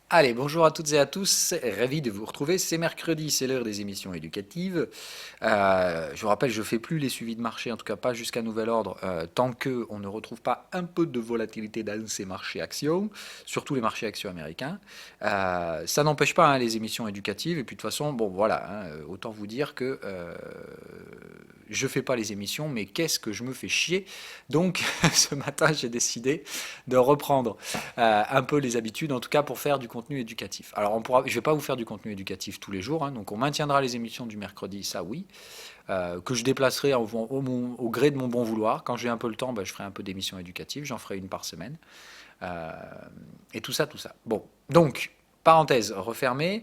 Allez, bonjour à toutes et à tous, ravi de vous retrouver. C'est mercredi, c'est l'heure des émissions éducatives. Je vous rappelle, je ne fais plus les suivis de marché, en tout cas pas jusqu'à nouvel ordre, tant qu'on ne retrouve pas un peu de volatilité dans ces marchés actions, surtout les marchés actions américains. Ça n'empêche pas hein, les émissions éducatives, et puis de toute façon, bon voilà, hein, autant vous dire que je ne fais pas les émissions, mais qu'est-ce que je me fais chier. Donc ce matin, j'ai décidé de reprendre un peu les habitudes, en tout cas pour faire du contenu éducatif. Alors je ne vais pas vous faire du contenu éducatif tous les jours, hein, donc on maintiendra les émissions du mercredi, ça oui, que je déplacerai au gré de mon bon vouloir. Quand j'ai un peu le temps, je ferai un peu d'émissions éducatives, j'en ferai une par semaine. Euh, et tout ça, tout ça. Bon, donc, parenthèse refermée.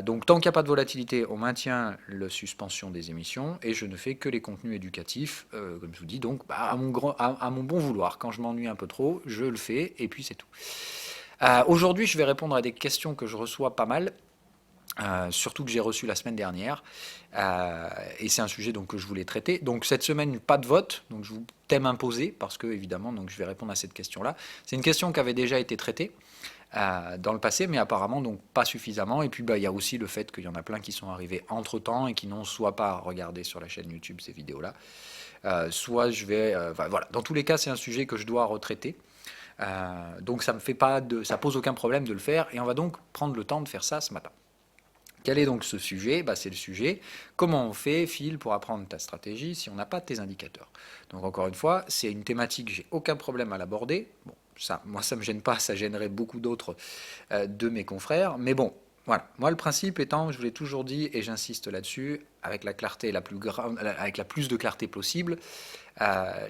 Donc, tant qu'il n'y a pas de volatilité, on maintient la suspension des émissions et je ne fais que les contenus éducatifs, comme je vous dis, donc à mon bon vouloir. Quand je m'ennuie un peu trop, je le fais et puis c'est tout. Aujourd'hui, je vais répondre à des questions que je reçois pas mal. Surtout que j'ai reçu la semaine dernière, et c'est un sujet donc, que je voulais traiter. Donc cette semaine, pas de vote, donc je vous thème imposé, parce que évidemment, donc, je vais répondre à cette question-là. C'est une question qui avait déjà été traitée dans le passé, mais apparemment donc pas suffisamment. Et puis il y a aussi le fait qu'il y en a plein qui sont arrivés entre-temps et qui n'ont soit pas regardé sur la chaîne YouTube ces vidéos-là, soit je vais... voilà. Dans tous les cas, c'est un sujet que je dois retraiter. Donc ça me fait pas ça pose aucun problème de le faire, et on va donc prendre le temps de faire ça ce matin. Quel est donc ce sujet? C'est le sujet comment on fait, Phil, pour apprendre ta stratégie si on n'a pas tes indicateurs. Donc encore une fois, c'est une thématique que j'ai aucun problème à l'aborder. Bon, ça, moi ça me gêne pas, ça gênerait beaucoup d'autres de mes confrères. Mais bon, voilà. Moi le principe étant, je vous l'ai toujours dit et j'insiste là-dessus, avec la clarté la plus grande, avec la plus de clarté possible,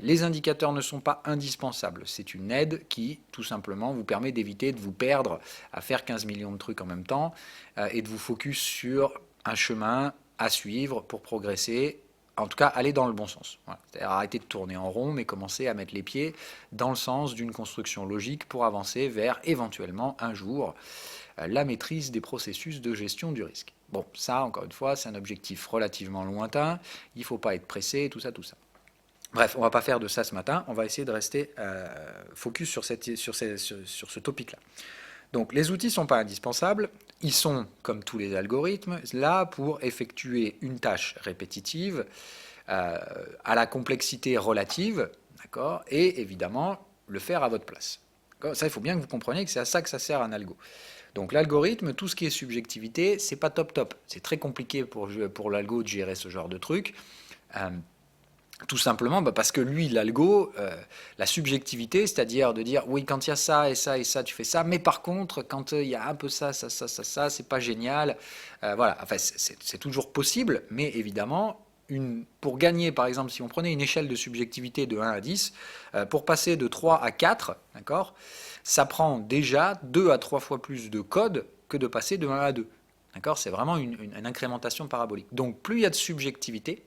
les indicateurs ne sont pas indispensables. C'est une aide qui, tout simplement, vous permet d'éviter de vous perdre à faire 15 millions de trucs en même temps et de vous focus sur un chemin à suivre pour progresser. En tout cas, aller dans le bon sens. Voilà. C'est-à-dire arrêter de tourner en rond, mais commencer à mettre les pieds dans le sens d'une construction logique pour avancer vers éventuellement un jour la maîtrise des processus de gestion du risque. Bon, ça, encore une fois, c'est un objectif relativement lointain. Il ne faut pas être pressé, tout ça, tout ça. Bref, on ne va pas faire de ça ce matin, on va essayer de rester focus sur ce topic-là. Donc les outils ne sont pas indispensables, ils sont, comme tous les algorithmes, là pour effectuer une tâche répétitive à la complexité relative, d'accord, et évidemment le faire à votre place. Ça, il faut bien que vous compreniez que c'est à ça que ça sert un algo. Donc l'algorithme, tout ce qui est subjectivité, c'est pas top top. C'est très compliqué pour l'algo de gérer ce genre de truc. Tout simplement parce que lui, l'algo, la subjectivité, c'est-à-dire de dire oui, quand il y a ça et ça et ça, tu fais ça, mais par contre, quand il y a un peu ça, ça, ça, ça, ça, c'est pas génial. Voilà, enfin, c'est toujours possible, mais évidemment, pour gagner, par exemple, si on prenait une échelle de subjectivité de 1 à 10, pour passer de 3 à 4, d'accord, ça prend déjà 2 à 3 fois plus de code que de passer de 1 à 2. D'accord, c'est vraiment une incrémentation parabolique. Donc, plus il y a de subjectivité,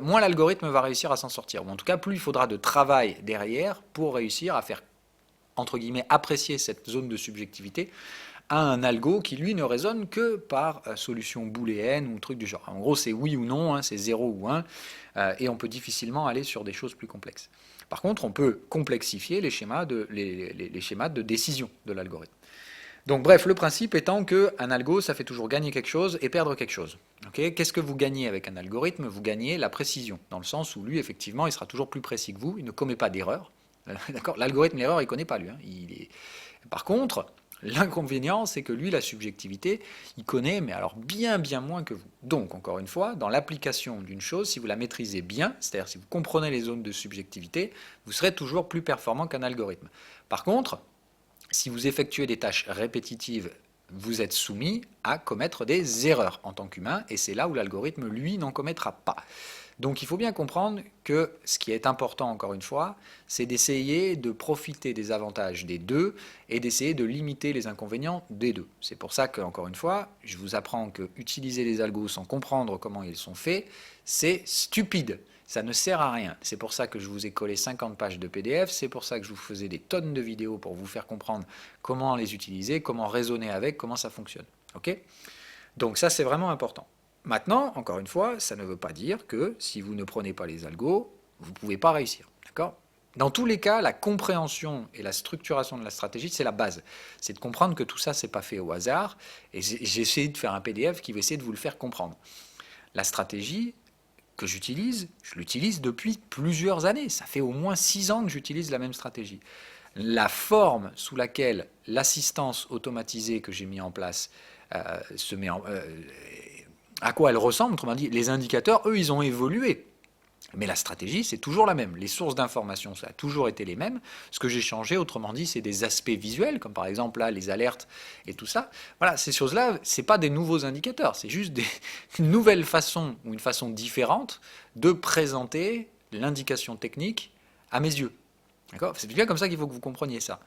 moins l'algorithme va réussir à s'en sortir. Ou en tout cas, plus il faudra de travail derrière pour réussir à faire, entre guillemets, apprécier cette zone de subjectivité à un algo qui, lui, ne raisonne que par solution booléenne ou truc du genre. En gros, c'est oui ou non, hein, c'est 0 ou 1, et on peut difficilement aller sur des choses plus complexes. Par contre, on peut complexifier les schémas les schémas de décision de l'algorithme. Donc bref, le principe étant qu'un algo, ça fait toujours gagner quelque chose et perdre quelque chose. Okay, qu'est-ce que vous gagnez avec un algorithme? Vous gagnez la précision, dans le sens où lui, effectivement, il sera toujours plus précis que vous, il ne commet pas d'erreur. D'accord. L'algorithme, l'erreur, il ne connaît pas, lui. Hein. Par contre, l'inconvénient, c'est que lui, la subjectivité, il connaît, mais alors bien, bien moins que vous. Donc, encore une fois, dans l'application d'une chose, si vous la maîtrisez bien, c'est-à-dire si vous comprenez les zones de subjectivité, vous serez toujours plus performant qu'un algorithme. Par contre, si vous effectuez des tâches répétitives, vous êtes soumis à commettre des erreurs en tant qu'humain, et c'est là où l'algorithme, lui, n'en commettra pas. Donc il faut bien comprendre que ce qui est important, encore une fois, c'est d'essayer de profiter des avantages des deux et d'essayer de limiter les inconvénients des deux. C'est pour ça que, encore une fois, je vous apprends que utiliser les algos sans comprendre comment ils sont faits, c'est stupide. Ça ne sert à rien. C'est pour ça que je vous ai collé 50 pages de PDF, c'est pour ça que je vous faisais des tonnes de vidéos pour vous faire comprendre comment les utiliser, comment raisonner avec, comment ça fonctionne. Ok? Donc ça, c'est vraiment important. Maintenant, encore une fois, ça ne veut pas dire que si vous ne prenez pas les algos, vous ne pouvez pas réussir. D'accord? Dans tous les cas, la compréhension et la structuration de la stratégie, c'est la base. C'est de comprendre que tout ça, c'est pas fait au hasard. Et j'ai essayé de faire un PDF qui va essayer de vous le faire comprendre. La stratégie que j'utilise, je l'utilise depuis plusieurs années. Ça fait au moins 6 ans que j'utilise la même stratégie. La forme sous laquelle l'assistance automatisée que j'ai mis en place à quoi elle ressemble, autrement dit, les indicateurs, eux, ils ont évolué. Mais la stratégie, c'est toujours la même. Les sources d'information, ça a toujours été les mêmes. Ce que j'ai changé, autrement dit, c'est des aspects visuels, comme par exemple là, les alertes et tout ça. Voilà, ces choses-là, ce n'est pas des nouveaux indicateurs, c'est juste une nouvelle façon ou une façon différente de présenter l'indication technique à mes yeux. D'accord ? C'est bien comme ça qu'il faut que vous compreniez ça.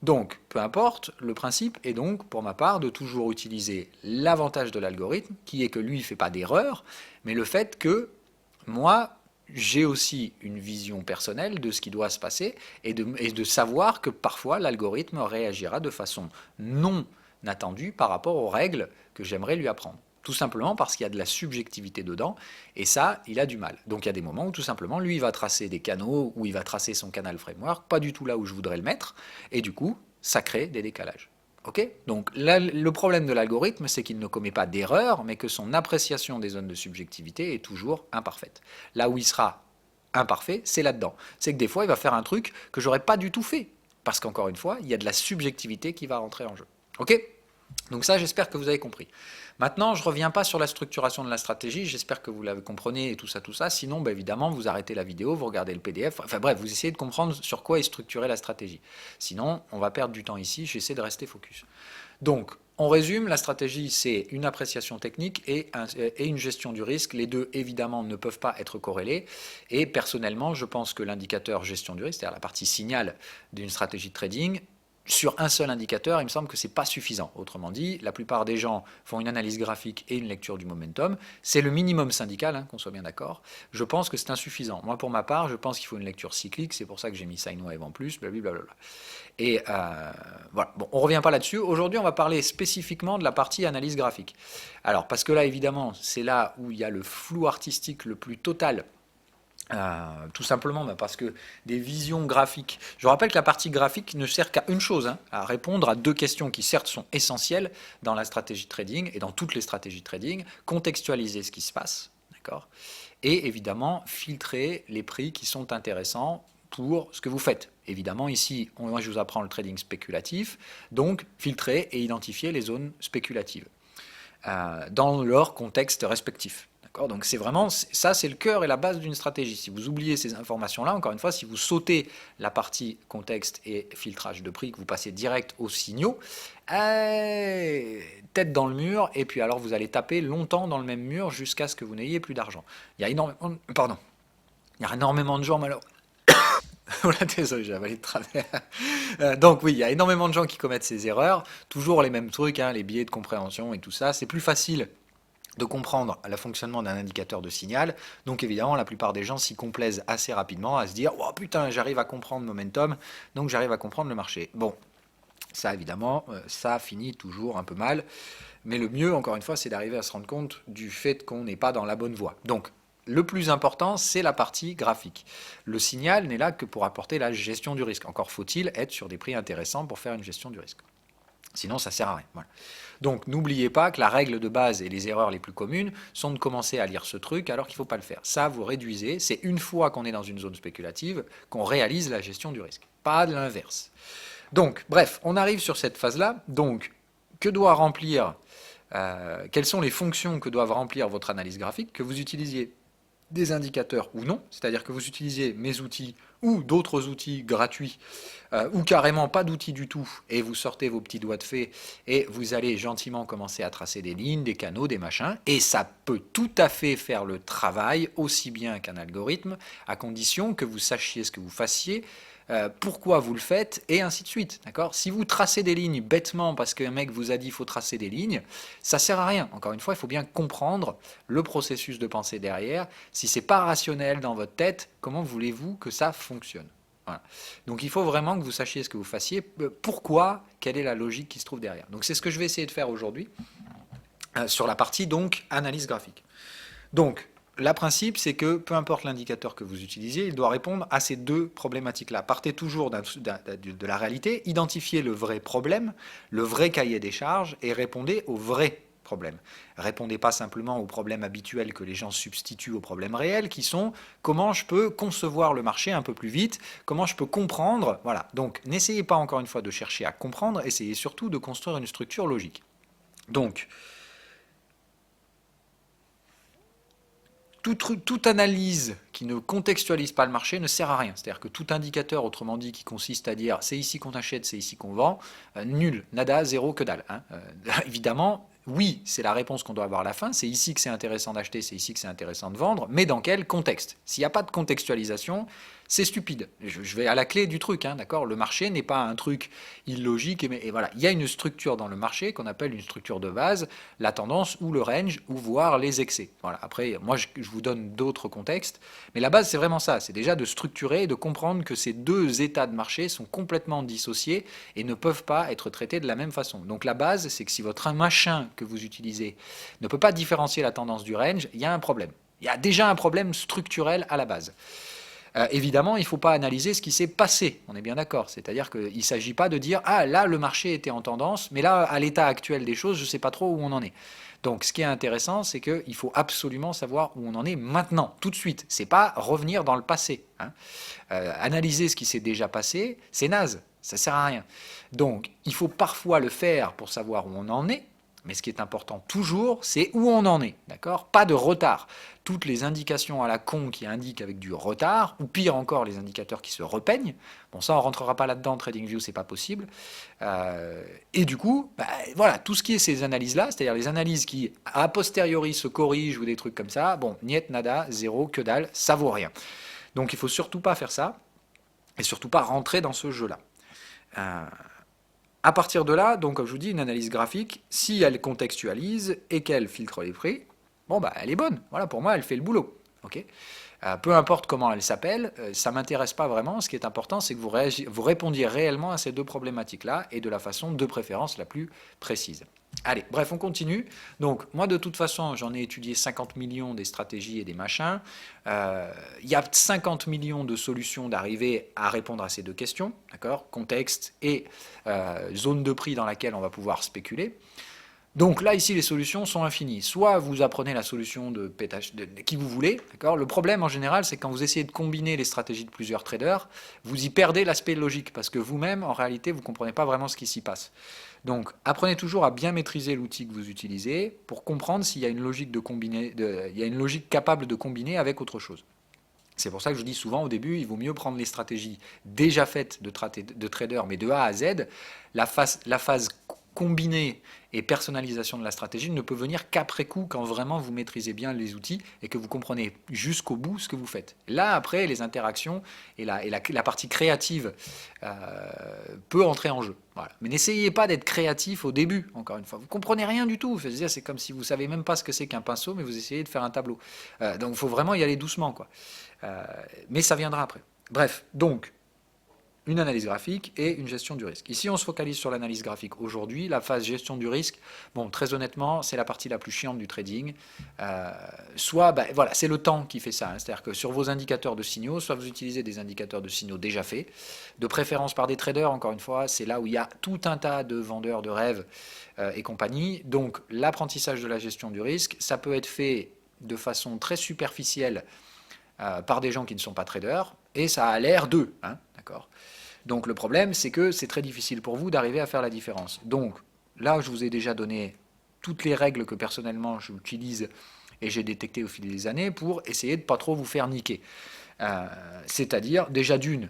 Donc, peu importe, le principe est donc, pour ma part, de toujours utiliser l'avantage de l'algorithme, qui est que lui, il ne fait pas d'erreur, mais le fait que moi, j'ai aussi une vision personnelle de ce qui doit se passer et de savoir que parfois l'algorithme réagira de façon non attendue par rapport aux règles que j'aimerais lui apprendre. Tout simplement parce qu'il y a de la subjectivité dedans, et ça, il a du mal. Donc il y a des moments où tout simplement, lui, il va tracer des canaux, où il va tracer son canal framework, pas du tout là où je voudrais le mettre, et du coup, ça crée des décalages. Okay, donc là, le problème de l'algorithme, c'est qu'il ne commet pas d'erreur, mais que son appréciation des zones de subjectivité est toujours imparfaite. Là où il sera imparfait, c'est là-dedans. C'est que des fois, il va faire un truc que j'aurais pas du tout fait, parce qu'encore une fois, il y a de la subjectivité qui va rentrer en jeu. Ok ? Donc ça, j'espère que vous avez compris. Maintenant, je ne reviens pas sur la structuration de la stratégie, j'espère que vous la comprenez et tout ça. Sinon, bah, évidemment, vous arrêtez la vidéo, vous regardez le PDF, enfin bref, vous essayez de comprendre sur quoi est structurée la stratégie. Sinon, on va perdre du temps ici, j'essaie de rester focus. Donc, on résume, la stratégie, c'est une appréciation technique et une gestion du risque. Les deux, évidemment, ne peuvent pas être corrélés. Et personnellement, je pense que l'indicateur gestion du risque, c'est-à-dire la partie signal d'une stratégie de trading, sur un seul indicateur, il me semble que ce n'est pas suffisant. Autrement dit, la plupart des gens font une analyse graphique et une lecture du momentum. C'est le minimum syndical, hein, qu'on soit bien d'accord. Je pense que c'est insuffisant. Moi, pour ma part, je pense qu'il faut une lecture cyclique. C'est pour ça que j'ai mis sine wave en plus, blablabla. Et voilà. Bon, on ne revient pas là-dessus. Aujourd'hui, on va parler spécifiquement de la partie analyse graphique. Alors, parce que là, évidemment, c'est là où il y a le flou artistique le plus total. Tout simplement parce que des visions graphiques. Je rappelle que la partie graphique ne sert qu'à une chose, hein, à répondre à deux questions qui certes sont essentielles dans la stratégie de trading et dans toutes les stratégies de trading, contextualiser ce qui se passe, d'accord, et évidemment filtrer les prix qui sont intéressants pour ce que vous faites. Évidemment, ici, moi je vous apprends le trading spéculatif, donc filtrer et identifier les zones spéculatives dans leur contexte respectif. Donc c'est vraiment, ça c'est le cœur et la base d'une stratégie. Si vous oubliez ces informations-là, encore une fois, si vous sautez la partie contexte et filtrage de prix, que vous passez direct aux signaux, tête dans le mur, et puis alors vous allez taper longtemps dans le même mur jusqu'à ce que vous n'ayez plus d'argent. Il y a énormément, il y a énormément de gens malheureusement. Désolé, j'ai avalé de travers. Donc oui, il y a énormément de gens qui commettent ces erreurs. Toujours les mêmes trucs, hein, les biais de compréhension et tout ça. C'est plus facile de comprendre le fonctionnement d'un indicateur de signal. Donc évidemment, la plupart des gens s'y complaisent assez rapidement à se dire « Oh putain, j'arrive à comprendre le momentum, donc j'arrive à comprendre le marché. » Bon, ça évidemment, ça finit toujours un peu mal. Mais le mieux, encore une fois, c'est d'arriver à se rendre compte du fait qu'on n'est pas dans la bonne voie. Donc, le plus important, c'est la partie graphique. Le signal n'est là que pour apporter la gestion du risque. Encore faut-il être sur des prix intéressants pour faire une gestion du risque. Sinon, ça ne sert à rien. Voilà. Donc, n'oubliez pas que la règle de base et les erreurs les plus communes sont de commencer à lire ce truc alors qu'il ne faut pas le faire. Ça, vous réduisez. C'est une fois qu'on est dans une zone spéculative qu'on réalise la gestion du risque. Pas de l'inverse. Donc, bref, on arrive sur cette phase-là. Donc, que doit remplir, quelles sont les fonctions que doivent remplir votre analyse graphique, que vous utilisiez des indicateurs ou non, c'est-à-dire que vous utilisez mes outils ou d'autres outils gratuits, ou carrément pas d'outils du tout, et vous sortez vos petits doigts de fée, et vous allez gentiment commencer à tracer des lignes, des canaux, des machins, et ça peut tout à fait faire le travail, aussi bien qu'un algorithme, à condition que vous sachiez ce que vous fassiez, pourquoi vous le faites, et ainsi de suite. D'accord ? Si vous tracez des lignes bêtement parce qu'un mec vous a dit qu'il faut tracer des lignes, ça ne sert à rien. Encore une fois, il faut bien comprendre le processus de pensée derrière. Si ce n'est pas rationnel dans votre tête, comment voulez-vous que ça fonctionne ? Voilà. Donc il faut vraiment que vous sachiez ce que vous fassiez, pourquoi, quelle est la logique qui se trouve derrière. Donc c'est ce que je vais essayer de faire aujourd'hui sur la partie donc analyse graphique. Donc le principe, c'est que peu importe l'indicateur que vous utilisiez, il doit répondre à ces deux problématiques-là. Partez toujours de la réalité, identifiez le vrai problème, le vrai cahier des charges, et répondez au vrai problème. Répondez pas simplement aux problèmes habituels que les gens substituent aux problèmes réels, qui sont comment je peux concevoir le marché un peu plus vite, comment je peux comprendre. Voilà. Donc, n'essayez pas encore une fois de chercher à comprendre, essayez surtout de construire une structure logique. Donc, toute analyse qui ne contextualise pas le marché ne sert à rien. C'est-à-dire que tout indicateur, autrement dit, qui consiste à dire c'est ici qu'on achète, c'est ici qu'on vend, nul, nada, zéro, que dalle. Évidemment, oui, c'est la réponse qu'on doit avoir à la fin. C'est ici que c'est intéressant d'acheter, c'est ici que c'est intéressant de vendre, mais dans quel contexte? S'il n'y a pas de contextualisation, c'est stupide. Je vais à la clé du truc, d'accord? Le marché n'est pas un truc illogique, et voilà. Il y a une structure dans le marché qu'on appelle une structure de base, la tendance ou le range, ou voire les excès. Voilà. Après, moi, je vous donne d'autres contextes, mais la base, c'est vraiment ça. C'est déjà de structurer et de comprendre que ces deux états de marché sont complètement dissociés et ne peuvent pas être traités de la même façon. Donc la base, c'est que si votre machin que vous utilisez ne peut pas différencier la tendance du range, il y a un problème. Il y a déjà un problème structurel à la base. Évidemment, il ne faut pas analyser ce qui s'est passé, on est bien d'accord. C'est-à-dire qu'il ne s'agit pas de dire « Ah, là, le marché était en tendance, mais là, à l'état actuel des choses, je ne sais pas trop où on en est. » Donc, ce qui est intéressant, c'est qu'il faut absolument savoir où on en est maintenant, tout de suite. Ce n'est pas revenir dans le passé. Analyser ce qui s'est déjà passé, c'est naze, ça ne sert à rien. Donc, il faut parfois le faire pour savoir où on en est, mais ce qui est important toujours, c'est où on en est, d'accord? Pas de retard. Toutes les indications à la con qui indiquent avec du retard, ou pire encore, les indicateurs qui se repeignent, bon ça on rentrera pas là-dedans, TradingView c'est pas possible. Et du coup, voilà, tout ce qui est ces analyses-là, c'est-à-dire les analyses qui a posteriori se corrigent ou des trucs comme ça, bon, niet, nada, zéro, que dalle, ça vaut rien. Donc il faut surtout pas faire ça, et surtout pas rentrer dans ce jeu-là. À partir de là, donc comme je vous dis, une analyse graphique, si elle contextualise et qu'elle filtre les prix, bon elle est bonne. Voilà, pour moi, elle fait le boulot. Okay, peu importe comment elle s'appelle, ça m'intéresse pas vraiment. Ce qui est important, c'est que vous répondiez réellement à ces deux problématiques-là et de la façon de préférence la plus précise. Allez, bref, on continue. Donc, moi, de toute façon, j'en ai étudié 50 millions des stratégies et des machins. Il y a 50 millions de solutions d'arriver à répondre à ces deux questions, d'accord? Contexte et zone de prix dans laquelle on va pouvoir spéculer. Donc là, ici, les solutions sont infinies. Soit vous apprenez la solution de qui vous voulez, d'accord? Le problème, en général, c'est quand vous essayez de combiner les stratégies de plusieurs traders, vous y perdez l'aspect logique, parce que vous-même, en réalité, vous ne comprenez pas vraiment ce qui s'y passe. Donc, apprenez toujours à bien maîtriser l'outil que vous utilisez pour comprendre s'il y a une logique il y a une logique capable de combiner avec autre chose. C'est pour ça que je vous dis souvent au début, il vaut mieux prendre les stratégies déjà faites de trader, mais de A à Z. La phase combinée et personnalisation de la stratégie ne peut venir qu'après coup, quand vraiment vous maîtrisez bien les outils et que vous comprenez jusqu'au bout ce que vous faites. Là, après, les interactions et la partie créative peut entrer en jeu. Voilà. Mais n'essayez pas d'être créatif au début, encore une fois. Vous comprenez rien du tout. C'est comme si vous ne savez même pas ce que c'est qu'un pinceau, mais vous essayez de faire un tableau. Donc il faut vraiment y aller doucement, quoi. Mais ça viendra après. Bref, donc, une analyse graphique et une gestion du risque. Ici, on se focalise sur l'analyse graphique aujourd'hui. La phase gestion du risque, bon, très honnêtement, c'est la partie la plus chiante du trading. Voilà, c'est le temps qui fait ça. C'est-à-dire que sur vos indicateurs de signaux, soit vous utilisez des indicateurs de signaux déjà faits, de préférence par des traders, encore une fois, c'est là où il y a tout un tas de vendeurs de rêves et compagnie. Donc, l'apprentissage de la gestion du risque, ça peut être fait de façon très superficielle par des gens qui ne sont pas traders, et ça a l'air d'eux, d'accord. Donc le problème, c'est que c'est très difficile pour vous d'arriver à faire la différence. Donc là, je vous ai déjà donné toutes les règles que personnellement j'utilise et j'ai détectées au fil des années pour essayer de ne pas trop vous faire niquer. C'est-à-dire, déjà d'une,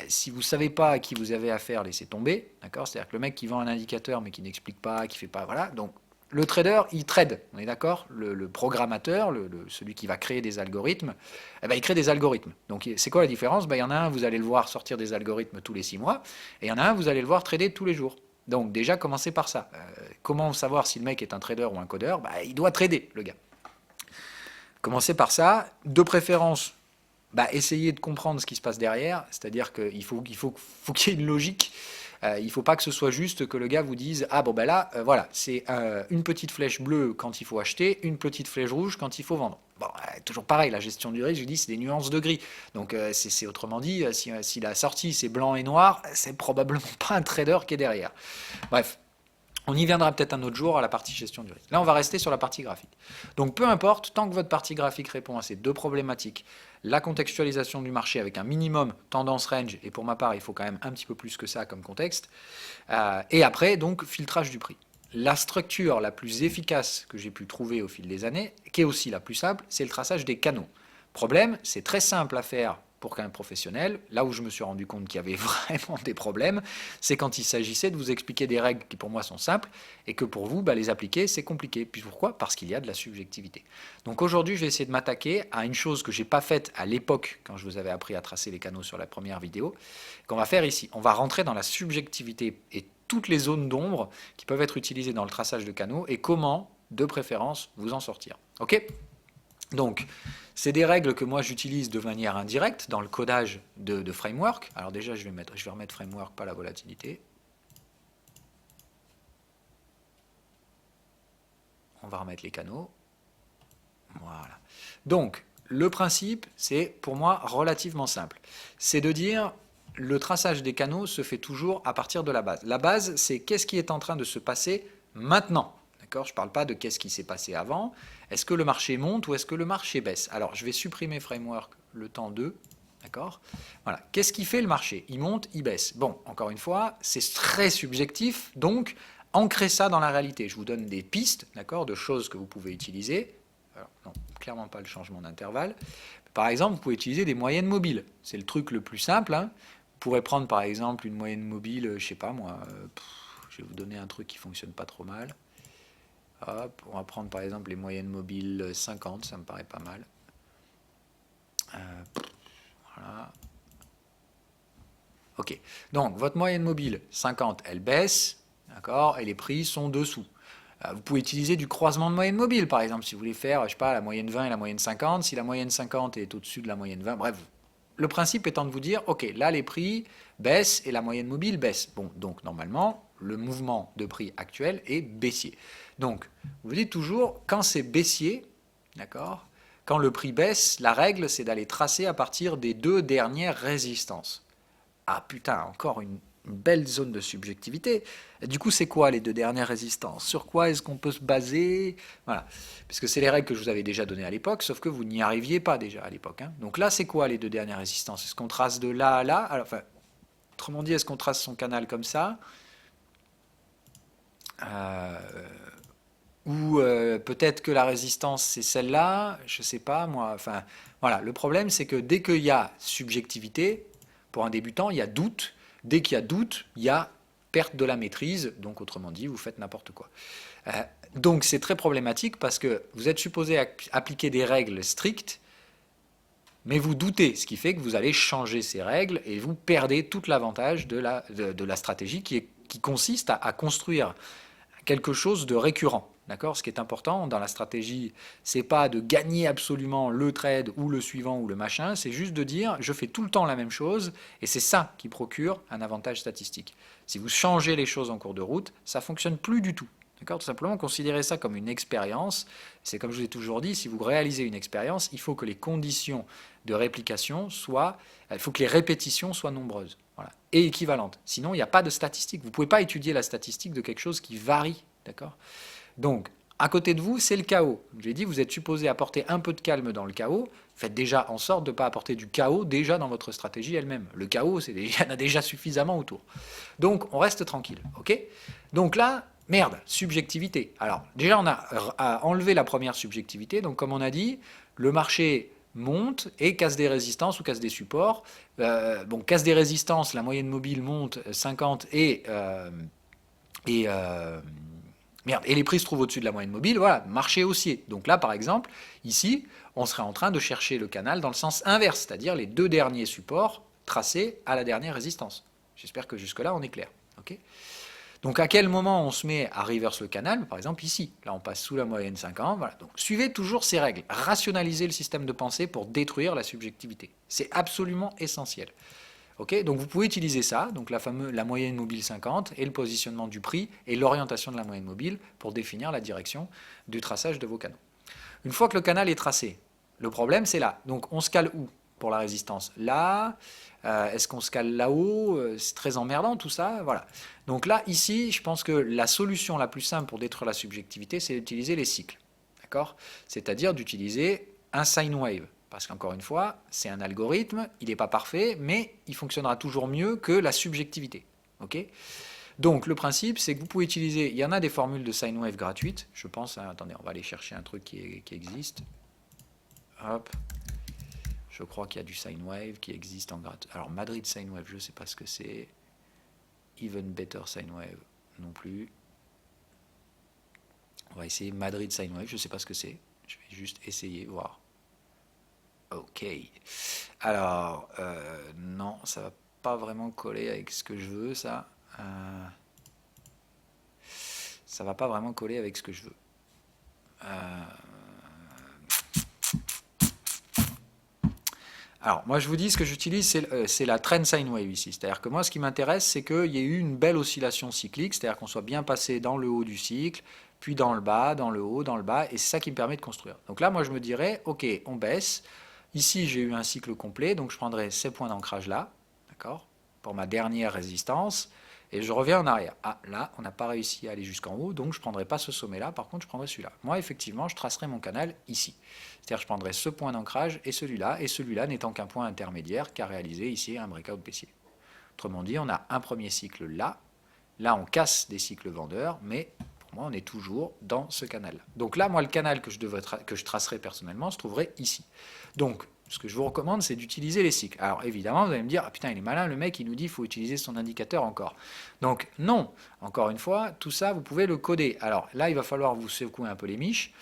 si vous ne savez pas à qui vous avez affaire, laissez tomber, d'accord. C'est-à-dire que le mec qui vend un indicateur mais qui n'explique pas, qui ne fait pas, voilà, donc le trader, il trade, on est d'accord? Le programmateur, celui qui va créer des algorithmes, il crée des algorithmes. Donc c'est quoi la différence? Il y en a un, vous allez le voir sortir des algorithmes tous les 6 mois, et il y en a un, vous allez le voir trader tous les jours. Donc déjà, commencez par ça. Comment savoir si le mec est un trader ou un codeur? Il doit trader, le gars. Commencez par ça. De préférence, essayez de comprendre ce qui se passe derrière, c'est-à-dire qu'il faut qu'il y ait une logique. Il ne faut pas que ce soit juste que le gars vous dise ah bon ben là voilà c'est une petite flèche bleue quand il faut acheter, une petite flèche rouge quand il faut vendre. Bon, toujours pareil, la gestion du risque, je dis, c'est des nuances de gris. Donc, c'est autrement dit, si la sortie c'est blanc et noir, c'est probablement pas un trader qui est derrière. Bref, on y viendra peut-être un autre jour à la partie gestion du risque. Là, on va rester sur la partie graphique. Donc, peu importe, tant que votre partie graphique répond à ces deux problématiques, la contextualisation du marché avec un minimum tendance range, et pour ma part, il faut quand même un petit peu plus que ça comme contexte, et après, donc, filtrage du prix. La structure la plus efficace que j'ai pu trouver au fil des années, qui est aussi la plus simple, c'est le traçage des canaux. Problème, c'est très simple à faire pour qu'un professionnel. Là où je me suis rendu compte qu'il y avait vraiment des problèmes, c'est quand il s'agissait de vous expliquer des règles qui pour moi sont simples et que pour vous, les appliquer, c'est compliqué. Puis pourquoi? Parce qu'il y a de la subjectivité. Donc aujourd'hui, je vais essayer de m'attaquer à une chose que je n'ai pas faite à l'époque quand je vous avais appris à tracer les canaux sur la première vidéo, qu'on va faire ici. On va rentrer dans la subjectivité et toutes les zones d'ombre qui peuvent être utilisées dans le traçage de canaux et comment, de préférence, vous en sortir. Ok? Donc, c'est des règles que moi j'utilise de manière indirecte dans le codage de framework. Alors déjà, je vais remettre framework, pas la volatilité. On va remettre les canaux. Voilà. Donc, le principe, c'est pour moi relativement simple. C'est de dire, le traçage des canaux se fait toujours à partir de la base. La base, c'est qu'est-ce qui est en train de se passer maintenant. D'accord? Je ne parle pas de qu'est-ce qui s'est passé avant. Est-ce que le marché monte ou est-ce que le marché baisse? Alors, je vais supprimer framework le temps 2. D'accord? Voilà. Qu'est-ce qui fait le marché? Il monte, il baisse. Bon, encore une fois, c'est très subjectif, donc ancrez ça dans la réalité. Je vous donne des pistes, d'accord, de choses que vous pouvez utiliser. Alors, non, clairement pas le changement d'intervalle. Par exemple, vous pouvez utiliser des moyennes mobiles. C'est le truc le plus simple. Hein. Vous pourrez prendre par exemple une moyenne mobile, je sais pas moi, je vais vous donner un truc qui fonctionne pas trop mal. Hop, on va prendre par exemple les moyennes mobiles 50, ça me paraît pas mal. Voilà. Ok, donc votre moyenne mobile 50, elle baisse, d'accord, et les prix sont dessous. Vous pouvez utiliser du croisement de moyenne mobile, par exemple, si vous voulez faire, je sais pas, la moyenne 20 et la moyenne 50. Si la moyenne 50 est au-dessus de la moyenne 20, bref. Le principe étant de vous dire, ok, là les prix baissent et la moyenne mobile baisse. Bon, donc normalement, le mouvement de prix actuel est baissier. Donc, vous dites toujours, quand c'est baissier, d'accord, quand le prix baisse, la règle, c'est d'aller tracer à partir des deux dernières résistances. Ah putain, encore une belle zone de subjectivité. Du coup, c'est quoi les deux dernières résistances? Sur quoi est-ce qu'on peut se baser? Voilà. Puisque c'est les règles que je vous avais déjà données à l'époque, sauf que vous n'y arriviez pas déjà à l'époque. Hein. Donc là, c'est quoi les deux dernières résistances? Est-ce qu'on trace de là à là? Alors, enfin, autrement dit, est-ce qu'on trace son canal comme ça? Ou peut-être que la résistance c'est celle-là, je sais pas moi. Enfin, voilà. Le problème, c'est que dès qu'il y a subjectivité, pour un débutant, il y a doute. Dès qu'il y a doute, il y a perte de la maîtrise. Donc, autrement dit, vous faites n'importe quoi. Donc, c'est très problématique parce que vous êtes supposé appliquer des règles strictes, mais vous doutez, ce qui fait que vous allez changer ces règles et vous perdez tout l'avantage de la stratégie qui consiste à construire quelque chose de récurrent. D'accord? Ce qui est important dans la stratégie, c'est pas de gagner absolument le trade ou le suivant ou le machin, c'est juste de dire je fais tout le temps la même chose et c'est ça qui procure un avantage statistique. Si vous changez les choses en cours de route, ça fonctionne plus du tout. D'accord? Tout simplement, considérez ça comme une expérience. C'est comme je vous ai toujours dit, si vous réalisez une expérience, il faut que les conditions de réplication soient, il faut que les répétitions soient nombreuses. Voilà, et équivalentes. Sinon, il n'y a pas de statistique. Vous ne pouvez pas étudier la statistique de quelque chose qui varie. D'accord? Donc, à côté de vous, c'est le chaos. J'ai dit, vous êtes supposé apporter un peu de calme dans le chaos. Faites déjà en sorte de ne pas apporter du chaos déjà dans votre stratégie elle-même. Le chaos, il y en a déjà suffisamment autour. Donc, on reste tranquille. Ok? Donc là, merde, subjectivité. Alors, déjà, on a enlevé la première subjectivité. Donc, comme on a dit, le marché monte et casse des résistances ou casse des supports. Bon, casse des résistances, la moyenne mobile monte 50 et les prix se trouvent au-dessus de la moyenne mobile, voilà, marché haussier. Donc là, par exemple, ici, on serait en train de chercher le canal dans le sens inverse, c'est-à-dire les deux derniers supports tracés à la dernière résistance. J'espère que jusque-là, on est clair. Okay? Donc à quel moment on se met à reverse le canal? Par exemple ici, là on passe sous la moyenne 50, voilà. Donc suivez toujours ces règles, rationalisez le système de pensée pour détruire la subjectivité. C'est absolument essentiel. Ok, donc vous pouvez utiliser ça, donc la moyenne mobile 50 et le positionnement du prix et l'orientation de la moyenne mobile pour définir la direction du traçage de vos canaux. Une fois que le canal est tracé, le problème c'est là. Donc on se cale où pour la résistance? Là, est-ce qu'on se cale là-haut? C'est très emmerdant tout ça, voilà. Donc là, ici, je pense que la solution la plus simple pour détruire la subjectivité, c'est d'utiliser les cycles. D'accord? C'est-à-dire d'utiliser un sine wave. Parce qu'encore une fois, c'est un algorithme, il n'est pas parfait, mais il fonctionnera toujours mieux que la subjectivité. Ok? Donc le principe, c'est que vous pouvez utiliser, il y en a des formules de sine wave gratuites, je pense, hein, attendez, on va aller chercher un truc qui existe. Hop, je crois qu'il y a du sine wave qui existe en gratuit. Alors Madrid sine wave, je ne sais pas ce que c'est. Even better sine wave, non plus. On va essayer Madrid sine wave, je ne sais pas ce que c'est. Je vais juste essayer, voir. Ok. Alors, non, ça va pas vraiment coller avec ce que je veux, ça. Ça va pas vraiment coller avec ce que je veux. Alors, moi, je vous dis, ce que j'utilise, c'est la trend sine wave ici. C'est-à-dire que moi, ce qui m'intéresse, c'est qu'il y ait eu une belle oscillation cyclique, c'est-à-dire qu'on soit bien passé dans le haut du cycle, puis dans le bas, dans le haut, dans le bas, et c'est ça qui me permet de construire. Donc là, moi, je me dirais, ok, on baisse. Ici, j'ai eu un cycle complet, donc je prendrai ces points d'ancrage là, d'accord, pour ma dernière résistance, et je reviens en arrière. Ah, là, on n'a pas réussi à aller jusqu'en haut, donc je ne prendrai pas ce sommet-là, par contre, je prendrai celui-là. Moi, effectivement, je tracerai mon canal ici. C'est-à-dire, je prendrai ce point d'ancrage et celui-là n'étant qu'un point intermédiaire qu'a réalisé ici un breakout baissier. Autrement dit, on a un premier cycle là, là, on casse des cycles vendeurs, mais pour moi, on est toujours dans ce canal. Donc là, moi, le canal que je tracerai personnellement se trouverait ici. Donc, ce que je vous recommande, c'est d'utiliser les cycles. Alors évidemment, vous allez me dire, ah putain, il est malin, le mec, il nous dit qu'il faut utiliser son indicateur encore. Donc non, encore une fois, tout ça, vous pouvez le coder. Alors là, il va falloir vous secouer un peu les miches,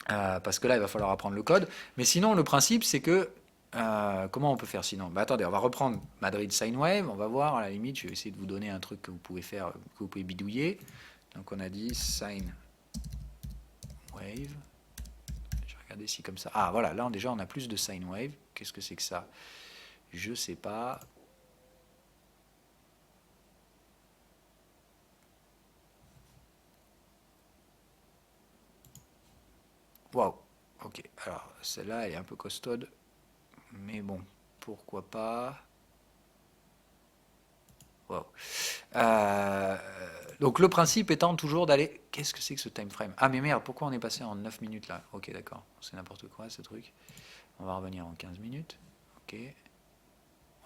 parce que là, il va falloir apprendre le code. Mais sinon, le principe, c'est que comment on peut faire sinon? Bah, attendez, on va reprendre Madrid Sine Wave, on va voir, à la limite, je vais essayer de vous donner un truc que vous pouvez faire, que vous pouvez bidouiller. Donc on a dit Sine Wave. Je vais regarder ici comme ça. Ah voilà, là déjà on a plus de Sine Wave. Qu'est-ce que c'est que ça? Je sais pas. Waouh. Ok, alors celle-là elle est un peu costaude. Mais bon, pourquoi pas. Wow. Donc le principe étant toujours d'aller... Qu'est-ce que c'est que ce time frame? Ah mais merde, pourquoi on est passé en 9 minutes là? Ok, d'accord, c'est n'importe quoi ce truc. On va revenir en 15 minutes. Ok.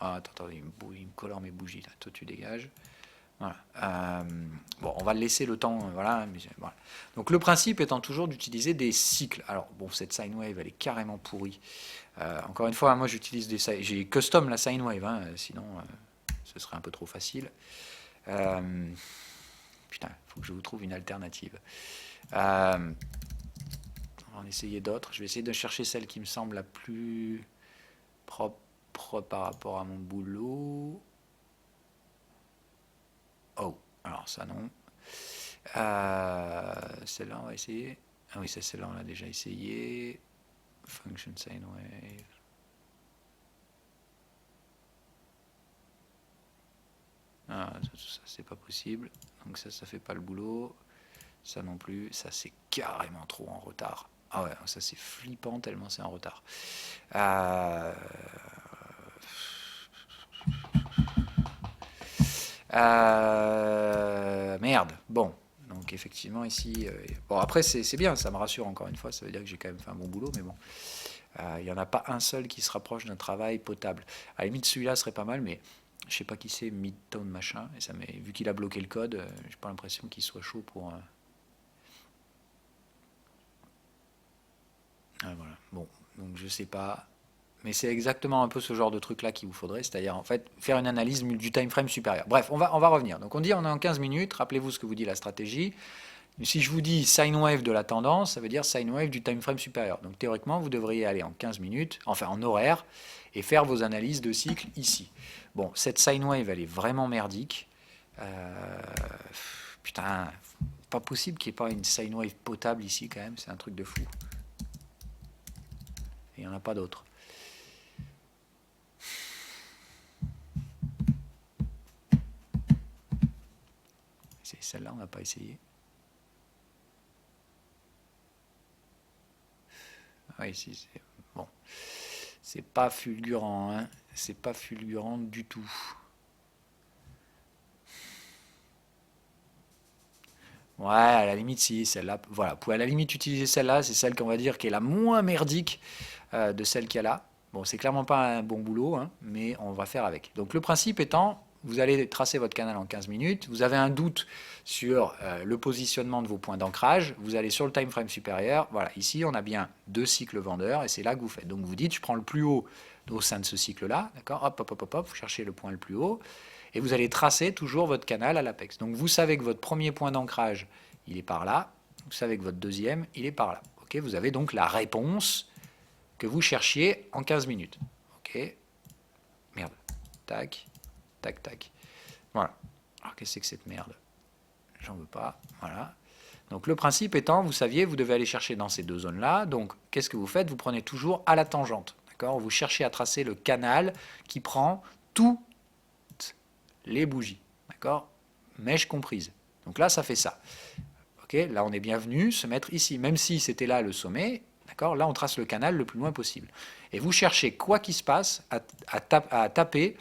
Ah, attends, il me colore mes bougies là. Toi tu dégages. Voilà. Bon, on va laisser le temps. Voilà, voilà. Donc le principe étant toujours d'utiliser des cycles. Alors bon, cette sine wave elle est carrément pourrie. Encore une fois, moi j'utilise des... J'ai custom la sine wave, hein, sinon... ce serait un peu trop facile. Putain, il faut que je vous trouve une alternative. On va en essayer d'autres. Je vais essayer de chercher celle qui me semble la plus propre par rapport à mon boulot. Oh, alors ça non. Celle-là, on va essayer. Ah oui, celle-là, on l'a déjà essayé. Function sine wave. Ah, ça c'est pas possible. Donc ça fait pas le boulot. Ça non plus. Ça c'est carrément trop en retard. Ah ouais, ça c'est flippant tellement c'est en retard. Merde. Bon. Donc effectivement ici... bon après c'est bien, ça me rassure encore une fois. Ça veut dire que j'ai quand même fait un bon boulot. Mais bon. Il n'y en a pas un seul qui se rapproche d'un travail potable. À la limite celui-là serait pas mal, mais... Je sais pas qui c'est, Midtown machin, et ça vu qu'il a bloqué le code, j'ai pas l'impression qu'il soit chaud pour... Ah, voilà. Bon, donc je sais pas, mais c'est exactement un peu ce genre de truc là qu'il vous faudrait, c'est-à-dire en fait faire une analyse du time frame supérieur. Bref, on va revenir. Donc on dit on est en 15 minutes, rappelez-vous ce que vous dit la stratégie. Si je vous dis sine wave de la tendance, ça veut dire sine wave du time frame supérieur. Donc théoriquement, vous devriez aller en 15 minutes, enfin en horaire, et faire vos analyses de cycle ici. Bon, cette sine wave, elle est vraiment merdique. Putain, pas possible qu'il n'y ait pas une sine wave potable ici quand même, c'est un truc de fou. Et il n'y en a pas d'autres. celle-là, on n'a pas essayé. Oui, si, c'est bon. C'est pas fulgurant, hein. C'est pas fulgurant du tout. Ouais, à la limite, si, celle-là, voilà. Vous pouvez à la limite utiliser celle-là, c'est celle qu'on va dire qui est la moins merdique de celle qu'il y a là. Bon, c'est clairement pas un bon boulot, hein, mais on va faire avec. Donc le principe étant, vous allez tracer votre canal en 15 minutes, vous avez un doute sur le positionnement de vos points d'ancrage, vous allez sur le time frame supérieur, voilà, ici on a bien 2 cycles vendeurs, et c'est là que vous faites. Donc vous dites, je prends le plus haut au sein de ce cycle-là, d'accord, hop, hop, hop, hop, hop, vous cherchez le point le plus haut, et vous allez tracer toujours votre canal à l'apex. Donc vous savez que votre premier point d'ancrage, il est par là, vous savez que votre deuxième, il est par là. Ok, vous avez donc la réponse que vous cherchiez en 15 minutes. Ok, merde, tac, tac, tac. Voilà. Alors qu'est-ce que c'est que cette merde? J'en veux pas, voilà. Donc le principe étant, vous saviez, vous devez aller chercher dans ces deux zones-là. Donc qu'est-ce que vous faites? Vous prenez toujours à la tangente. D'accord? Vous cherchez à tracer le canal qui prend toutes les bougies. D'accord? Mèche comprise. Donc là, ça fait ça. Ok? Là, on est bien venu se mettre ici. Même si c'était là le sommet, d'accord? Là, on trace le canal le plus loin possible. Et vous cherchez, quoi qu'il se passe, à taper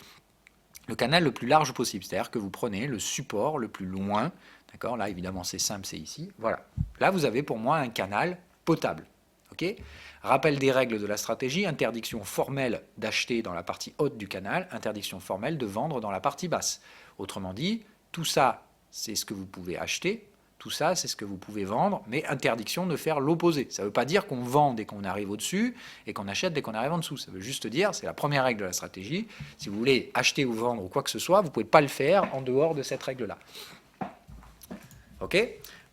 le canal le plus large possible. C'est-à-dire que vous prenez le support le plus loin. D'accord? Là, évidemment, c'est simple, c'est ici. Voilà. Là, vous avez pour moi un canal potable. Ok? Rappel des règles de la stratégie, interdiction formelle d'acheter dans la partie haute du canal, interdiction formelle de vendre dans la partie basse. Autrement dit, tout ça, c'est ce que vous pouvez acheter, tout ça, c'est ce que vous pouvez vendre, mais interdiction de faire l'opposé. Ça ne veut pas dire qu'on vend dès qu'on arrive au-dessus et qu'on achète dès qu'on arrive en dessous. Ça veut juste dire, c'est la première règle de la stratégie, si vous voulez acheter ou vendre ou quoi que ce soit, vous ne pouvez pas le faire en dehors de cette règle-là. Ok?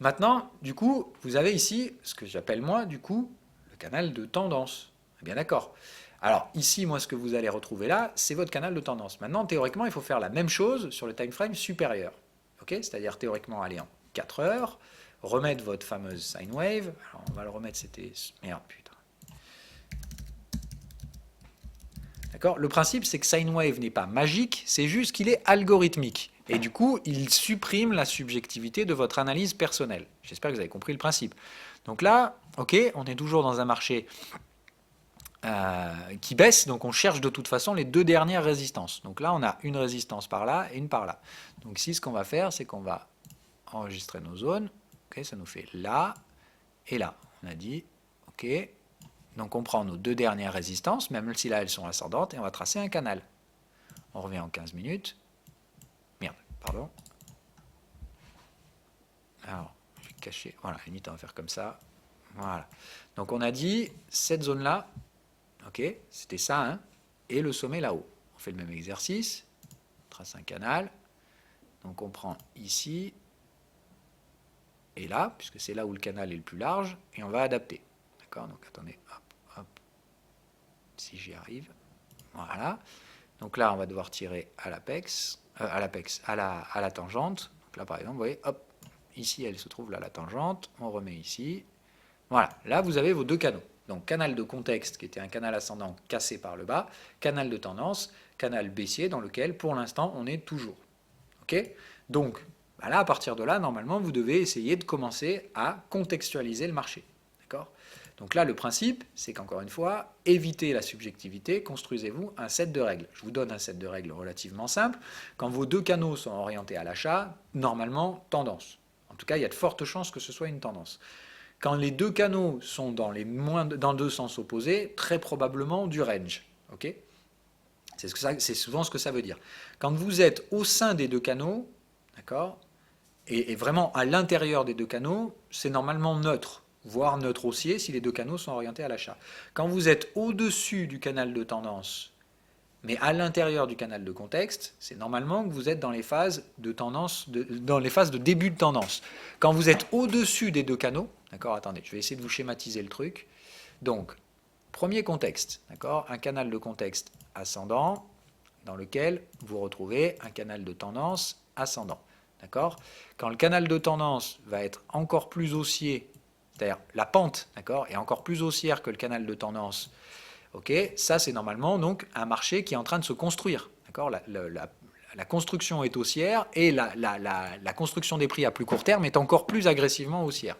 Maintenant, du coup, vous avez ici ce que j'appelle moi, du coup, le canal de tendance. Bien d'accord. Alors ici, moi, ce que vous allez retrouver là, c'est votre canal de tendance. Maintenant, théoriquement, il faut faire la même chose sur le time frame supérieur. Ok? C'est-à-dire théoriquement aller en 4 heures, remettre votre fameuse sine wave. Alors on va le remettre, c'était... Merde, putain. D'accord? Le principe, c'est que sine wave n'est pas magique, c'est juste qu'il est algorithmique. Et du coup, il supprime la subjectivité de votre analyse personnelle. J'espère que vous avez compris le principe. Donc là, ok, on est toujours dans un marché qui baisse, donc on cherche de toute façon les deux dernières résistances. Donc là, on a une résistance par là et une par là. Donc ici, ce qu'on va faire, c'est qu'on va enregistrer nos zones. Okay, ça nous fait là et là. On a dit, ok, donc on prend nos deux dernières résistances, même si là elles sont ascendantes, et on va tracer un canal. On revient en 15 minutes. Merde, pardon. Alors, je vais cacher. Voilà, limite, on va faire comme ça. Voilà. Donc on a dit, cette zone-là, ok, c'était ça, hein, et le sommet là-haut. On fait le même exercice, on trace un canal. Donc on prend ici et là, puisque c'est là où le canal est le plus large, et on va adapter. D'accord? Donc attendez, hop, hop, si j'y arrive. Voilà. Donc là, on va devoir tirer à l'apex, à la tangente. Donc là, par exemple, vous voyez, hop, ici, elle se trouve là, la tangente. On remet ici. Voilà. Là, vous avez vos deux canaux. Donc, canal de contexte, qui était un canal ascendant cassé par le bas. Canal de tendance, canal baissier, dans lequel, pour l'instant, on est toujours. OK? Donc, bah là, à partir de là, normalement, vous devez essayer de commencer à contextualiser le marché. D'accord? Donc là, le principe, c'est qu'encore une fois, évitez la subjectivité, construisez-vous un set de règles. Je vous donne un set de règles relativement simple. Quand vos deux canaux sont orientés à l'achat, normalement, tendance. En tout cas, il y a de fortes chances que ce soit une tendance. Quand les deux canaux sont dans deux sens opposés, très probablement du range. Okay? C'est souvent ce que ça veut dire. Quand vous êtes au sein des deux canaux, d'accord, et vraiment à l'intérieur des deux canaux, c'est normalement neutre, voire neutre haussier si les deux canaux sont orientés à l'achat. Quand vous êtes au-dessus du canal de tendance, mais à l'intérieur du canal de contexte, c'est normalement que vous êtes dans les phases de tendance, dans les phases de début de tendance. Quand vous êtes au-dessus des deux canaux, d'accord, attendez, je vais essayer de vous schématiser le truc. Donc, premier contexte, d'accord, un canal de contexte ascendant dans lequel vous retrouvez un canal de tendance ascendant. D'accord? Quand le canal de tendance va être encore plus haussier, c'est-à-dire la pente, d'accord, est encore plus haussière que le canal de tendance, ok, ça c'est normalement donc un marché qui est en train de se construire. D'accord? la construction est haussière et la construction des prix à plus court terme est encore plus agressivement haussière.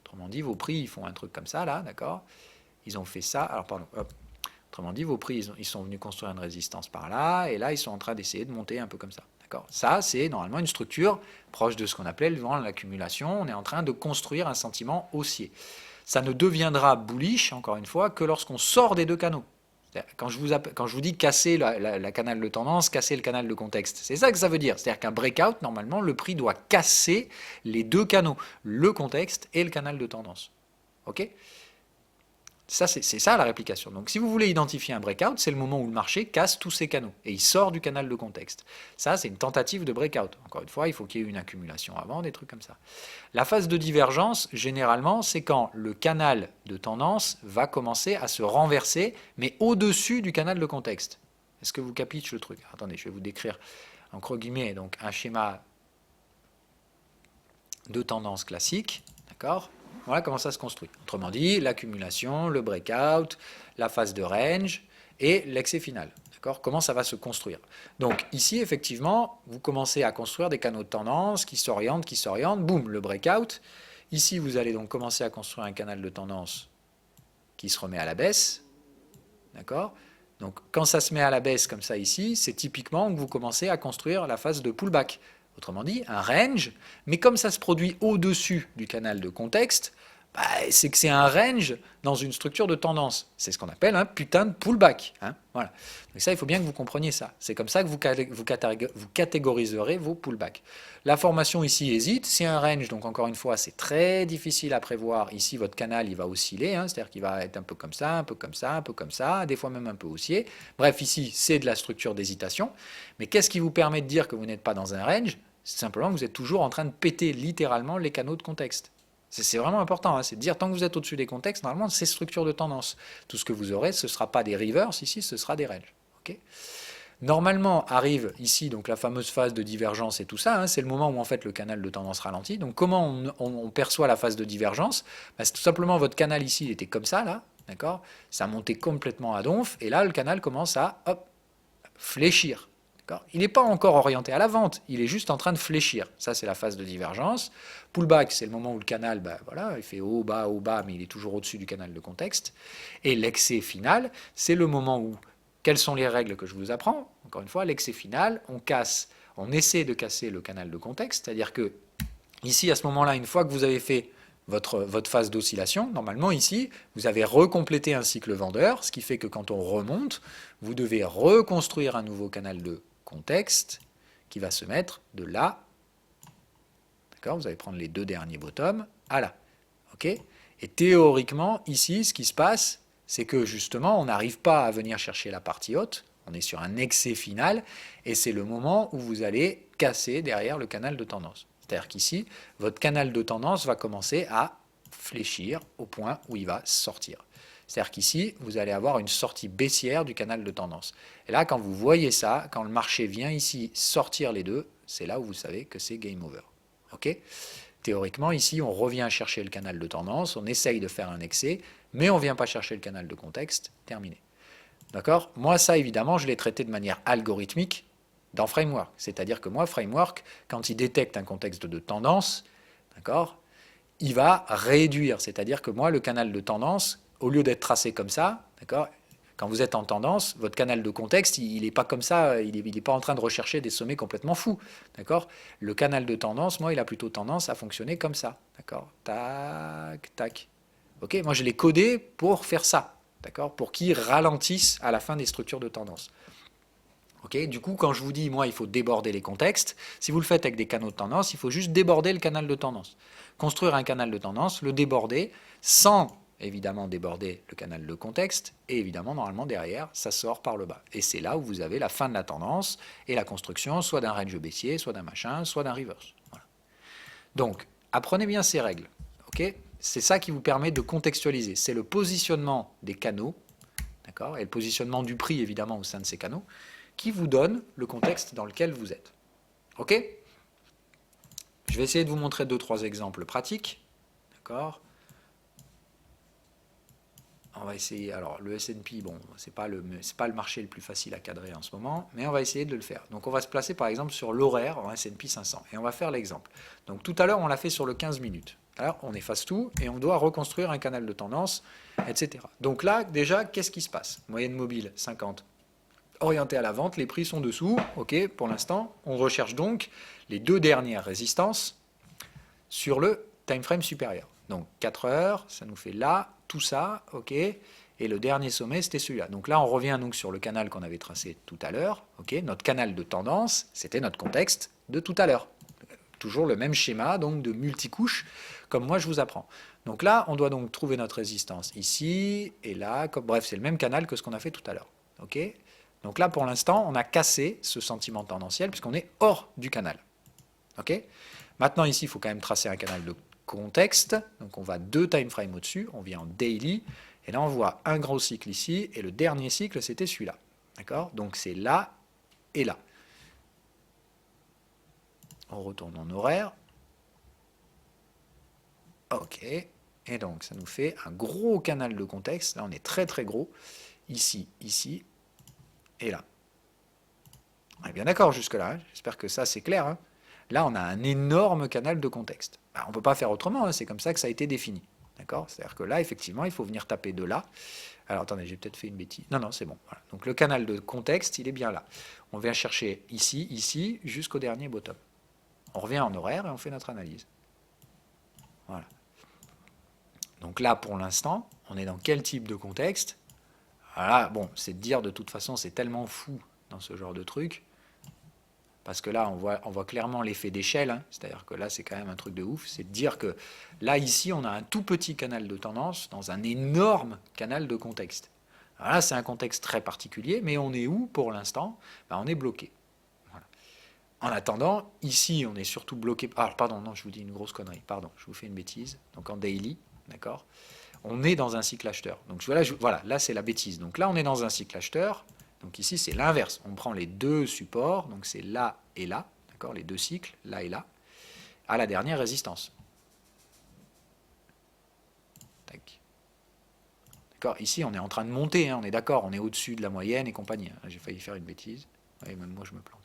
Autrement dit, vos prix, ils font un truc comme ça, là, d'accord? Ils ont fait ça. Alors, pardon, hop. Autrement dit, vos prix, ils sont venus construire une résistance par là, et là, ils sont en train d'essayer de monter un peu comme ça. D'accord? Ça, c'est normalement une structure proche de ce qu'on appelait l'accumulation. On est en train de construire un sentiment haussier. Ça ne deviendra bullish, encore une fois, que lorsqu'on sort des deux canaux. Quand je vous dis casser la canal de tendance, casser le canal de contexte, c'est ça que ça veut dire. C'est-à-dire qu'un breakout, normalement, le prix doit casser les deux canaux, le contexte et le canal de tendance. Ok? Ça, c'est ça la réplication. Donc si vous voulez identifier un breakout, c'est le moment où le marché casse tous ces canaux et il sort du canal de contexte. Ça, c'est une tentative de breakout. Encore une fois, il faut qu'il y ait une accumulation avant, des trucs comme ça. La phase de divergence, généralement, c'est quand le canal de tendance va commencer à se renverser, mais au-dessus du canal de contexte. Est-ce que vous capitez le truc? Attendez, je vais vous décrire entre guillemets donc un schéma de tendance classique, d'accord? Voilà comment ça se construit. Autrement dit, l'accumulation, le breakout, la phase de range et l'excès final. D'accord? Comment ça va se construire? Donc ici, effectivement, vous commencez à construire des canaux de tendance qui s'orientent, boum, le breakout. Ici, vous allez donc commencer à construire un canal de tendance qui se remet à la baisse. D'accord? Donc quand ça se met à la baisse comme ça ici, c'est typiquement que vous commencez à construire la phase de pullback. Autrement dit, un range, mais comme ça se produit au-dessus du canal de contexte, bah, c'est que c'est un range dans une structure de tendance. C'est ce qu'on appelle un putain de pullback. Hein, voilà. Donc ça, il faut bien que vous compreniez ça. C'est comme ça que vous catégoriserez vos pullbacks. La formation ici hésite. C'est un range, donc encore une fois, c'est très difficile à prévoir. Ici, votre canal, il va osciller, hein, c'est-à-dire qu'il va être un peu comme ça, un peu comme ça, un peu comme ça, des fois même un peu haussier. Bref, ici, c'est de la structure d'hésitation. Mais qu'est-ce qui vous permet de dire que vous n'êtes pas dans un range? C'est simplement que vous êtes toujours en train de péter littéralement les canaux de contexte. C'est vraiment important, hein, c'est de dire tant que vous êtes au-dessus des contextes, normalement c'est structure de tendance. Tout ce que vous aurez, ce ne sera pas des rivers, ici ce sera des ranges. Okay, normalement arrive ici donc la fameuse phase de divergence et tout ça, hein, c'est le moment où en fait le canal de tendance ralentit. Donc comment on perçoit la phase de divergence? Ben, c'est tout simplement votre canal ici, il était comme ça là, d'accord? Ça montait complètement à donf, et là le canal commence à hop, fléchir. Il n'est pas encore orienté à la vente, il est juste en train de fléchir. Ça, c'est la phase de divergence. Pullback, c'est le moment où le canal, ben voilà, il fait haut, bas, mais il est toujours au-dessus du canal de contexte. Et l'excès final, c'est le moment où, quelles sont les règles que je vous apprends? Encore une fois, l'excès final, on essaie de casser le canal de contexte, c'est-à-dire que, ici, à ce moment-là, une fois que vous avez fait votre phase d'oscillation, normalement ici, vous avez recomplété un cycle vendeur, ce qui fait que quand on remonte, vous devez reconstruire un nouveau canal de contexte qui va se mettre de là, d'accord, vous allez prendre les deux derniers bottoms, à là, ok. Et théoriquement, ici, ce qui se passe, c'est que justement, on n'arrive pas à venir chercher la partie haute, on est sur un excès final, et c'est le moment où vous allez casser derrière le canal de tendance. C'est-à-dire qu'ici, votre canal de tendance va commencer à fléchir au point où il va sortir. C'est-à-dire qu'ici, vous allez avoir une sortie baissière du canal de tendance. Et là, quand vous voyez ça, quand le marché vient ici sortir les deux, c'est là où vous savez que c'est game over. Ok ? Théoriquement, ici, on revient chercher le canal de tendance, on essaye de faire un excès, mais on ne vient pas chercher le canal de contexte, terminé. D'accord ? Moi, ça, évidemment, je l'ai traité de manière algorithmique dans Framework. C'est-à-dire que moi, Framework, quand il détecte un contexte de tendance, d'accord, il va réduire. C'est-à-dire que moi, le canal de tendance, au lieu d'être tracé comme ça, d'accord, quand vous êtes en tendance, votre canal de contexte, il n'est pas comme ça, il n'est pas en train de rechercher des sommets complètement fous. D'accord ? Le canal de tendance, moi, il a plutôt tendance à fonctionner comme ça. D'accord ? Tac, tac. Ok ? Moi, je l'ai codé pour faire ça. D'accord ? Pour qu'il ralentisse à la fin des structures de tendance. Okay, du coup, quand je vous dis, moi, il faut déborder les contextes, si vous le faites avec des canaux de tendance, il faut juste déborder le canal de tendance. Construire un canal de tendance, le déborder, sans évidemment déborder le canal de contexte, et évidemment, normalement, derrière, ça sort par le bas. Et c'est là où vous avez la fin de la tendance et la construction, soit d'un range baissier, soit d'un machin, soit d'un reverse. Voilà. Donc, apprenez bien ces règles. Okay, c'est ça qui vous permet de contextualiser. C'est le positionnement des canaux, d'accord, et le positionnement du prix, évidemment, au sein de ces canaux, qui vous donne le contexte dans lequel vous êtes. Ok ? Je vais essayer de vous montrer 2-3 exemples pratiques. D'accord ? On va essayer, alors le S&P, bon, c'est pas le marché le plus facile à cadrer en ce moment, mais on va essayer de le faire. Donc on va se placer par exemple sur l'horaire en S&P 500, et on va faire l'exemple. Donc tout à l'heure, on l'a fait sur le 15 minutes. Alors on efface tout, et on doit reconstruire un canal de tendance, etc. Donc là, déjà, qu'est-ce qui se passe? Moyenne mobile, 50. Orienté à la vente, les prix sont dessous, ok, pour l'instant. On recherche donc les deux dernières résistances sur le time frame supérieur. Donc 4 heures, ça nous fait là, tout ça, ok. Et le dernier sommet, c'était celui-là. Donc là, on revient donc sur le canal qu'on avait tracé tout à l'heure, ok. Notre canal de tendance, c'était notre contexte de tout à l'heure. Toujours le même schéma, donc de multicouches, comme moi je vous apprends. Donc là, on doit donc trouver notre résistance ici et là. Bref, c'est le même canal que ce qu'on a fait tout à l'heure, ok. Donc là, pour l'instant, on a cassé ce sentiment tendanciel puisqu'on est hors du canal, ok. Maintenant, ici, il faut quand même tracer un canal de contexte. Donc, on va 2 time frames au-dessus. On vient en daily. Et là, on voit un gros cycle ici. Et le dernier cycle, c'était celui-là. D'accord? Donc, c'est là et là. On retourne en horaire. OK. Et donc, ça nous fait un gros canal de contexte. Là, on est très, très gros. Ici, ici et là. On est bien d'accord jusque-là. Hein. J'espère que ça, c'est clair. Hein. Là, on a un énorme canal de contexte. On ne peut pas faire autrement, hein, c'est comme ça que ça a été défini. D'accord? C'est-à-dire que là, effectivement, il faut venir taper de là. Alors, attendez, j'ai peut-être fait une bêtise. Non, non, c'est bon. Voilà. Donc, le canal de contexte, il est bien là. On vient chercher ici, ici, jusqu'au dernier bottom. On revient en horaire et on fait notre analyse. Voilà. Donc là, pour l'instant, on est dans quel type de contexte? Voilà, bon, c'est de dire, de toute façon, c'est tellement fou dans ce genre de truc. Parce que là, on voit clairement l'effet d'échelle, hein. C'est-à-dire que là, c'est quand même un truc de ouf. C'est de dire que là, ici, on a un tout petit canal de tendance dans un énorme canal de contexte. Alors là, c'est un contexte très particulier, mais on est où pour l'instant? On est bloqué. Voilà. En attendant, ici, on est surtout bloqué. Ah, pardon, non, je vous dis une grosse connerie. Pardon, je vous fais une bêtise. Donc en daily, d'accord? On est dans un cycle acheteur. Donc voilà, là, c'est la bêtise. Donc là, on est dans un cycle acheteur. Donc ici, c'est l'inverse. On prend les deux supports, donc c'est là et là, d'accord, les deux cycles, là et là, à la dernière résistance. Tac. D'accord, ici, on est en train de monter, hein, on est d'accord, on est au-dessus de la moyenne et compagnie. Hein. J'ai failli faire une bêtise. Oui, même moi, je me plante.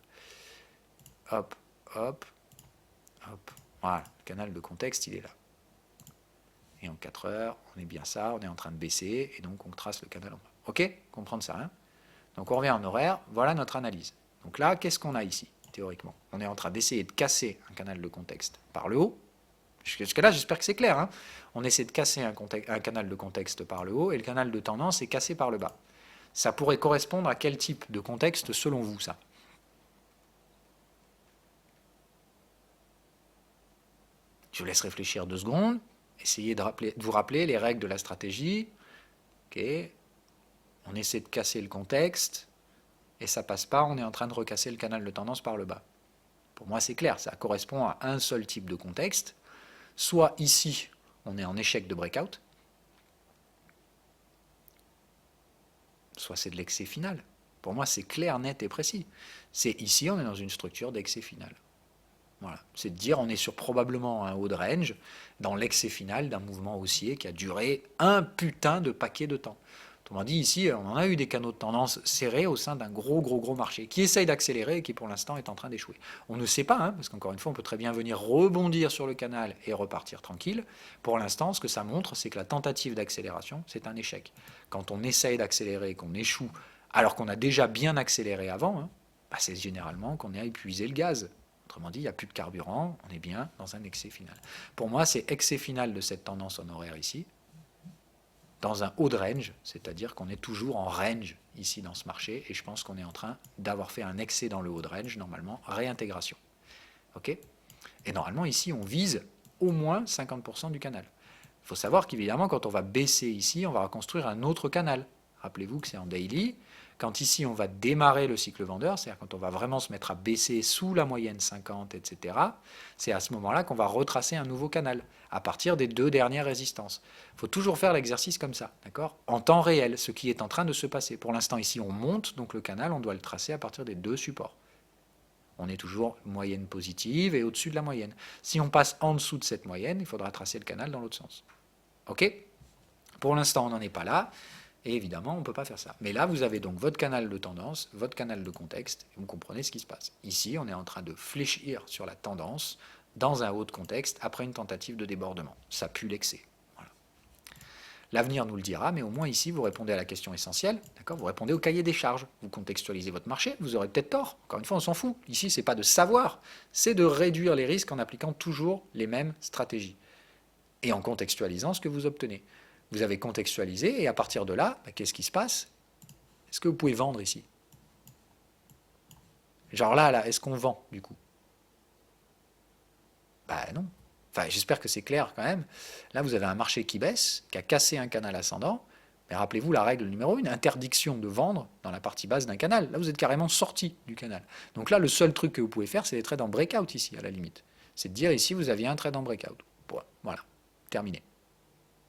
Hop, hop, hop. Voilà, le canal de contexte, il est là. Et en 4 heures, on est bien ça, on est en train de baisser, et donc on trace le canal en bas. Ok? Comprendre ça, hein? Donc on revient en horaire, voilà notre analyse. Donc là, qu'est-ce qu'on a ici, théoriquement? On est en train d'essayer de casser un canal de contexte par le haut. Jusque-là, j'espère que c'est clair. Hein. On essaie de casser un canal de contexte par le haut, et le canal de tendance est cassé par le bas. Ça pourrait correspondre à quel type de contexte selon vous, ça? Je vous laisse réfléchir 2 secondes. Essayez de vous rappeler les règles de la stratégie. Ok. On essaie de casser le contexte, et ça passe pas, on est en train de recasser le canal de tendance par le bas. Pour moi, c'est clair, ça correspond à un seul type de contexte. Soit ici, on est en échec de breakout, soit c'est de l'excès final. Pour moi, c'est clair, net et précis. C'est ici, on est dans une structure d'excès final. Voilà. C'est de dire, on est sur probablement un haut de range, dans l'excès final d'un mouvement haussier qui a duré un putain de paquet de temps. Autrement dit, ici, on en a eu des canaux de tendance serrés au sein d'un gros marché qui essaye d'accélérer et qui, pour l'instant, est en train d'échouer. On ne sait pas, hein, parce qu'encore une fois, on peut très bien venir rebondir sur le canal et repartir tranquille. Pour l'instant, ce que ça montre, c'est que la tentative d'accélération, c'est un échec. Quand on essaye d'accélérer et qu'on échoue, alors qu'on a déjà bien accéléré avant, hein, c'est généralement qu'on a épuisé le gaz. Autrement dit, il n'y a plus de carburant, on est bien dans un excès final. Pour moi, c'est excès final de cette tendance en horaire ici, dans un haut de range, c'est-à-dire qu'on est toujours en range ici dans ce marché, et je pense qu'on est en train d'avoir fait un excès dans le haut de range, normalement, réintégration. Ok? Et normalement, ici, on vise au moins 50% du canal. Il faut savoir qu'évidemment, quand on va baisser ici, on va reconstruire un autre canal. Rappelez-vous que c'est en daily. Quand ici, on va démarrer le cycle vendeur, c'est-à-dire quand on va vraiment se mettre à baisser sous la moyenne 50, etc., c'est à ce moment-là qu'on va retracer un nouveau canal, à partir des 2 dernières résistances. Il faut toujours faire l'exercice comme ça, d'accord? En temps réel, ce qui est en train de se passer. Pour l'instant, ici, on monte, donc le canal, on doit le tracer à partir des 2 supports. On est toujours moyenne positive et au-dessus de la moyenne. Si on passe en dessous de cette moyenne, il faudra tracer le canal dans l'autre sens. Ok? Pour l'instant, on n'en est pas là. Et évidemment, on ne peut pas faire ça. Mais là, vous avez donc votre canal de tendance, votre canal de contexte, et vous comprenez ce qui se passe. Ici, on est en train de fléchir sur la tendance dans un haut de contexte après une tentative de débordement. Ça pue l'excès. Voilà. L'avenir nous le dira, mais au moins ici, vous répondez à la question essentielle, d'accord ? Vous répondez au cahier des charges. Vous contextualisez votre marché, vous aurez peut-être tort. Encore une fois, on s'en fout. Ici, ce n'est pas de savoir, c'est de réduire les risques en appliquant toujours les mêmes stratégies et en contextualisant ce que vous obtenez. Vous avez contextualisé, et à partir de là, qu'est-ce qui se passe? Est-ce que vous pouvez vendre ici? Genre là, est-ce qu'on vend, du coup? Non. Enfin, j'espère que c'est clair quand même. Là, vous avez un marché qui baisse, qui a cassé un canal ascendant, mais rappelez-vous la règle numéro 1, interdiction de vendre dans la partie basse d'un canal. Là, vous êtes carrément sorti du canal. Donc là, le seul truc que vous pouvez faire, c'est des trades en breakout ici, à la limite. C'est de dire ici, vous aviez un trade en breakout. Bon, voilà, terminé.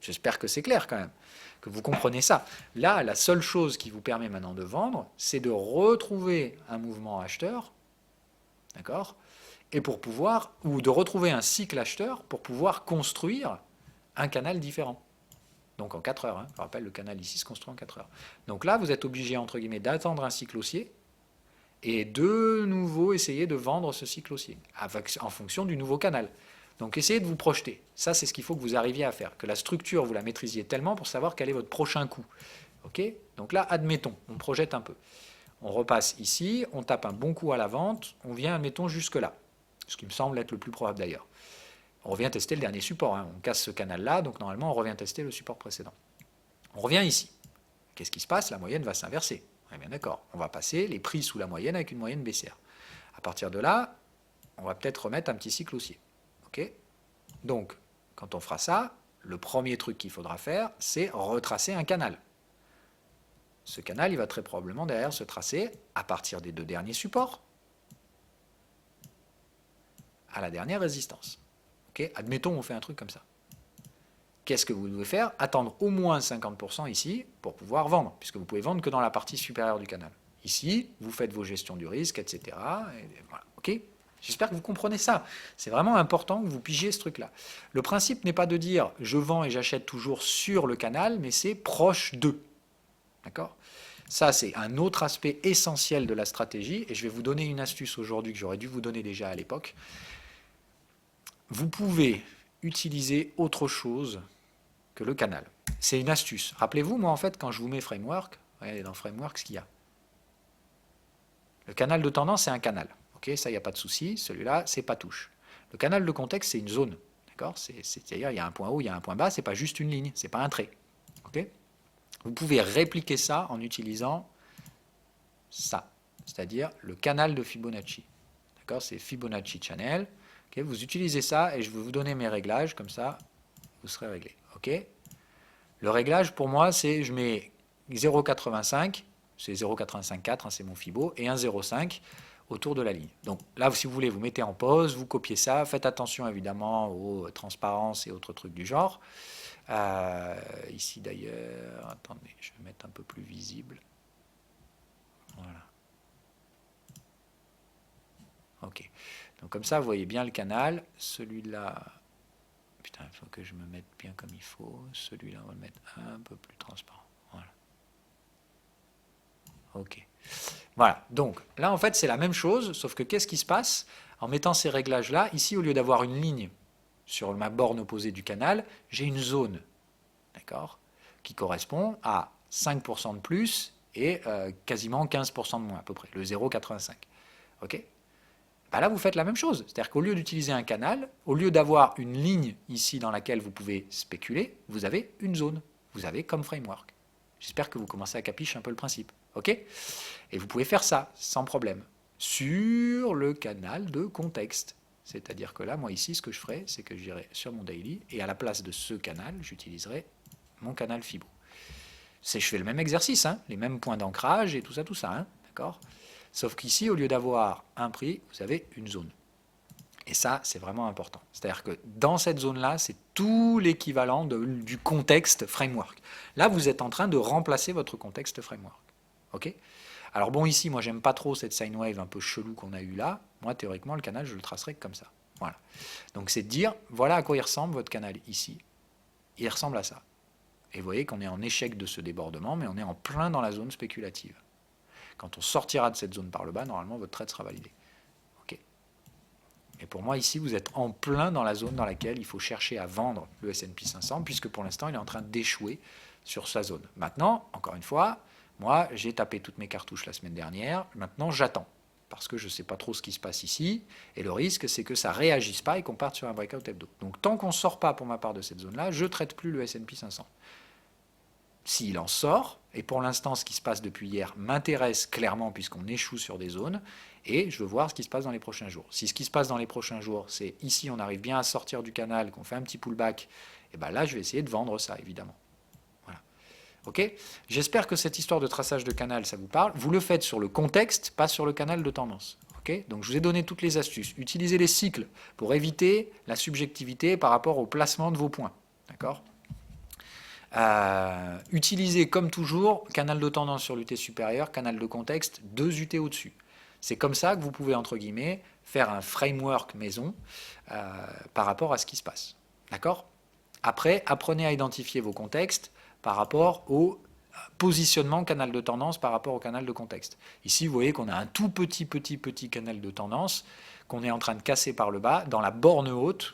J'espère que c'est clair quand même, que vous comprenez ça. Là, la seule chose qui vous permet maintenant de vendre, c'est de retrouver un mouvement acheteur, d'accord, et pour pouvoir, ou de retrouver un cycle acheteur pour pouvoir construire un canal différent. Donc en 4 heures, hein. Je rappelle, le canal ici se construit en 4 heures. Donc là, vous êtes obligé, entre guillemets, d'attendre un cycle haussier et de nouveau essayer de vendre ce cycle haussier en fonction du nouveau canal. Donc essayez de vous projeter. Ça, c'est ce qu'il faut que vous arriviez à faire. Que la structure, vous la maîtrisiez tellement pour savoir quel est votre prochain coup. Ok ? Donc là, admettons, on projette un peu. On repasse ici, on tape un bon coup à la vente, on vient, admettons, jusque-là. Ce qui me semble être le plus probable d'ailleurs. On revient tester le dernier support. Hein. On casse ce canal-là, donc normalement, on revient tester le support précédent. On revient ici. Qu'est-ce qui se passe? La moyenne va s'inverser. On est bien d'accord. On va passer les prix sous la moyenne avec une moyenne baissière. À partir de là, on va peut-être remettre un petit cycle haussier. Okay. Donc, quand on fera ça, le premier truc qu'il faudra faire, c'est retracer un canal. Ce canal, il va très probablement derrière se tracer à partir des 2 derniers supports à la dernière résistance. Okay. Admettons, on fait un truc comme ça. Qu'est-ce que vous devez faire? Attendre au moins 50% ici pour pouvoir vendre, puisque vous pouvez vendre que dans la partie supérieure du canal. Ici, vous faites vos gestions du risque, etc. Et voilà. Ok. J'espère que vous comprenez ça. C'est vraiment important que vous pigiez ce truc-là. Le principe n'est pas de dire je vends et j'achète toujours sur le canal, mais c'est proche d'eux. D'accord? Ça, c'est un autre aspect essentiel de la stratégie, et je vais vous donner une astuce aujourd'hui que j'aurais dû vous donner déjà à l'époque. Vous pouvez utiliser autre chose que le canal. C'est une astuce. Rappelez-vous, moi, en fait, quand je vous mets Framework, regardez dans Framework ce qu'il y a. Le canal de tendance, c'est un canal. Ok, ça, il n'y a pas de souci. Celui-là, c'est pas touche. Le canal de contexte, c'est une zone. D'accord? C'est-à-dire, il y a un point haut, il y a un point bas, c'est pas juste une ligne, c'est pas un trait. Ok? Vous pouvez répliquer ça en utilisant ça, c'est-à-dire le canal de Fibonacci. D'accord? C'est Fibonacci Channel. Okay? Vous utilisez ça et je vais vous donner mes réglages, comme ça, vous serez réglé. Ok? Le réglage, pour moi, c'est je mets 0,85, c'est 0,854, hein, c'est mon Fibo, et 1,05 autour de la ligne. Donc là, si vous voulez, vous mettez en pause, vous copiez ça, faites attention évidemment aux transparences et autres trucs du genre. Ici d'ailleurs, attendez, je vais mettre un peu plus visible. Voilà. Ok. Donc comme ça, vous voyez bien le canal. Celui-là, putain, il faut que je me mette bien comme il faut. Celui-là, on va le mettre un peu plus transparent. Voilà. Ok. Voilà, donc là en fait c'est la même chose, sauf que qu'est-ce qui se passe en mettant ces réglages-là? Ici, au lieu d'avoir une ligne sur ma borne opposée du canal, j'ai une zone, d'accord, qui correspond à 5% de plus et quasiment 15% de moins à peu près, le 0,85. Ok? Ben là, vous faites la même chose, c'est-à-dire qu'au lieu d'utiliser un canal, au lieu d'avoir une ligne ici dans laquelle vous pouvez spéculer, vous avez une zone, vous avez comme framework. J'espère que vous commencez à capicher un peu le principe. Ok? Et vous pouvez faire ça sans problème sur le canal de contexte. C'est-à-dire que là, moi ici, ce que je ferai, c'est que j'irai sur mon daily et à la place de ce canal, j'utiliserai mon canal Fibo. Je fais le même exercice, hein, les mêmes points d'ancrage et tout ça, hein, d'accord? Sauf qu'ici, au lieu d'avoir un prix, vous avez une zone. Et ça, c'est vraiment important. C'est-à-dire que dans cette zone-là, c'est tout l'équivalent du contexte framework. Là, vous êtes en train de remplacer votre contexte framework. Ok? Alors bon, ici, moi, j'aime pas trop cette sine wave un peu chelou qu'on a eu là. Moi, théoriquement, le canal, je le tracerai comme ça. Voilà. Donc, c'est de dire, voilà à quoi il ressemble votre canal ici. Il ressemble à ça. Et vous voyez qu'on est en échec de ce débordement, mais on est en plein dans la zone spéculative. Quand on sortira de cette zone par le bas, normalement, votre trade sera validé. OK. Et pour moi, ici, vous êtes en plein dans la zone dans laquelle il faut chercher à vendre le S&P 500, puisque pour l'instant, il est en train d'échouer sur sa zone. Maintenant, encore une fois, moi, j'ai tapé toutes mes cartouches la semaine dernière. Maintenant, j'attends, parce que je ne sais pas trop ce qui se passe ici. Et le risque, c'est que ça ne réagisse pas et qu'on parte sur un breakout hebdo. Donc, tant qu'on ne sort pas, pour ma part, de cette zone-là, je ne traite plus le S&P 500. S'il en sort, et pour l'instant ce qui se passe depuis hier m'intéresse clairement puisqu'on échoue sur des zones, et je veux voir ce qui se passe dans les prochains jours. Si ce qui se passe dans les prochains jours, c'est ici on arrive bien à sortir du canal, qu'on fait un petit pullback, et bien là je vais essayer de vendre ça évidemment. Voilà. Ok ? J'espère que cette histoire de traçage de canal ça vous parle. Vous le faites sur le contexte, pas sur le canal de tendance. Okay ? Donc je vous ai donné toutes les astuces. Utilisez les cycles pour éviter la subjectivité par rapport au placement de vos points. D'accord ? Utilisez comme toujours canal de tendance sur l'UT supérieur, canal de contexte, 2 UT au-dessus. C'est comme ça que vous pouvez, entre guillemets, faire un framework maison par rapport à ce qui se passe. D'accord ? Après, apprenez à identifier vos contextes par rapport au positionnement canal de tendance par rapport au canal de contexte. Ici, vous voyez qu'on a un tout petit canal de tendance qu'on est en train de casser par le bas dans la borne haute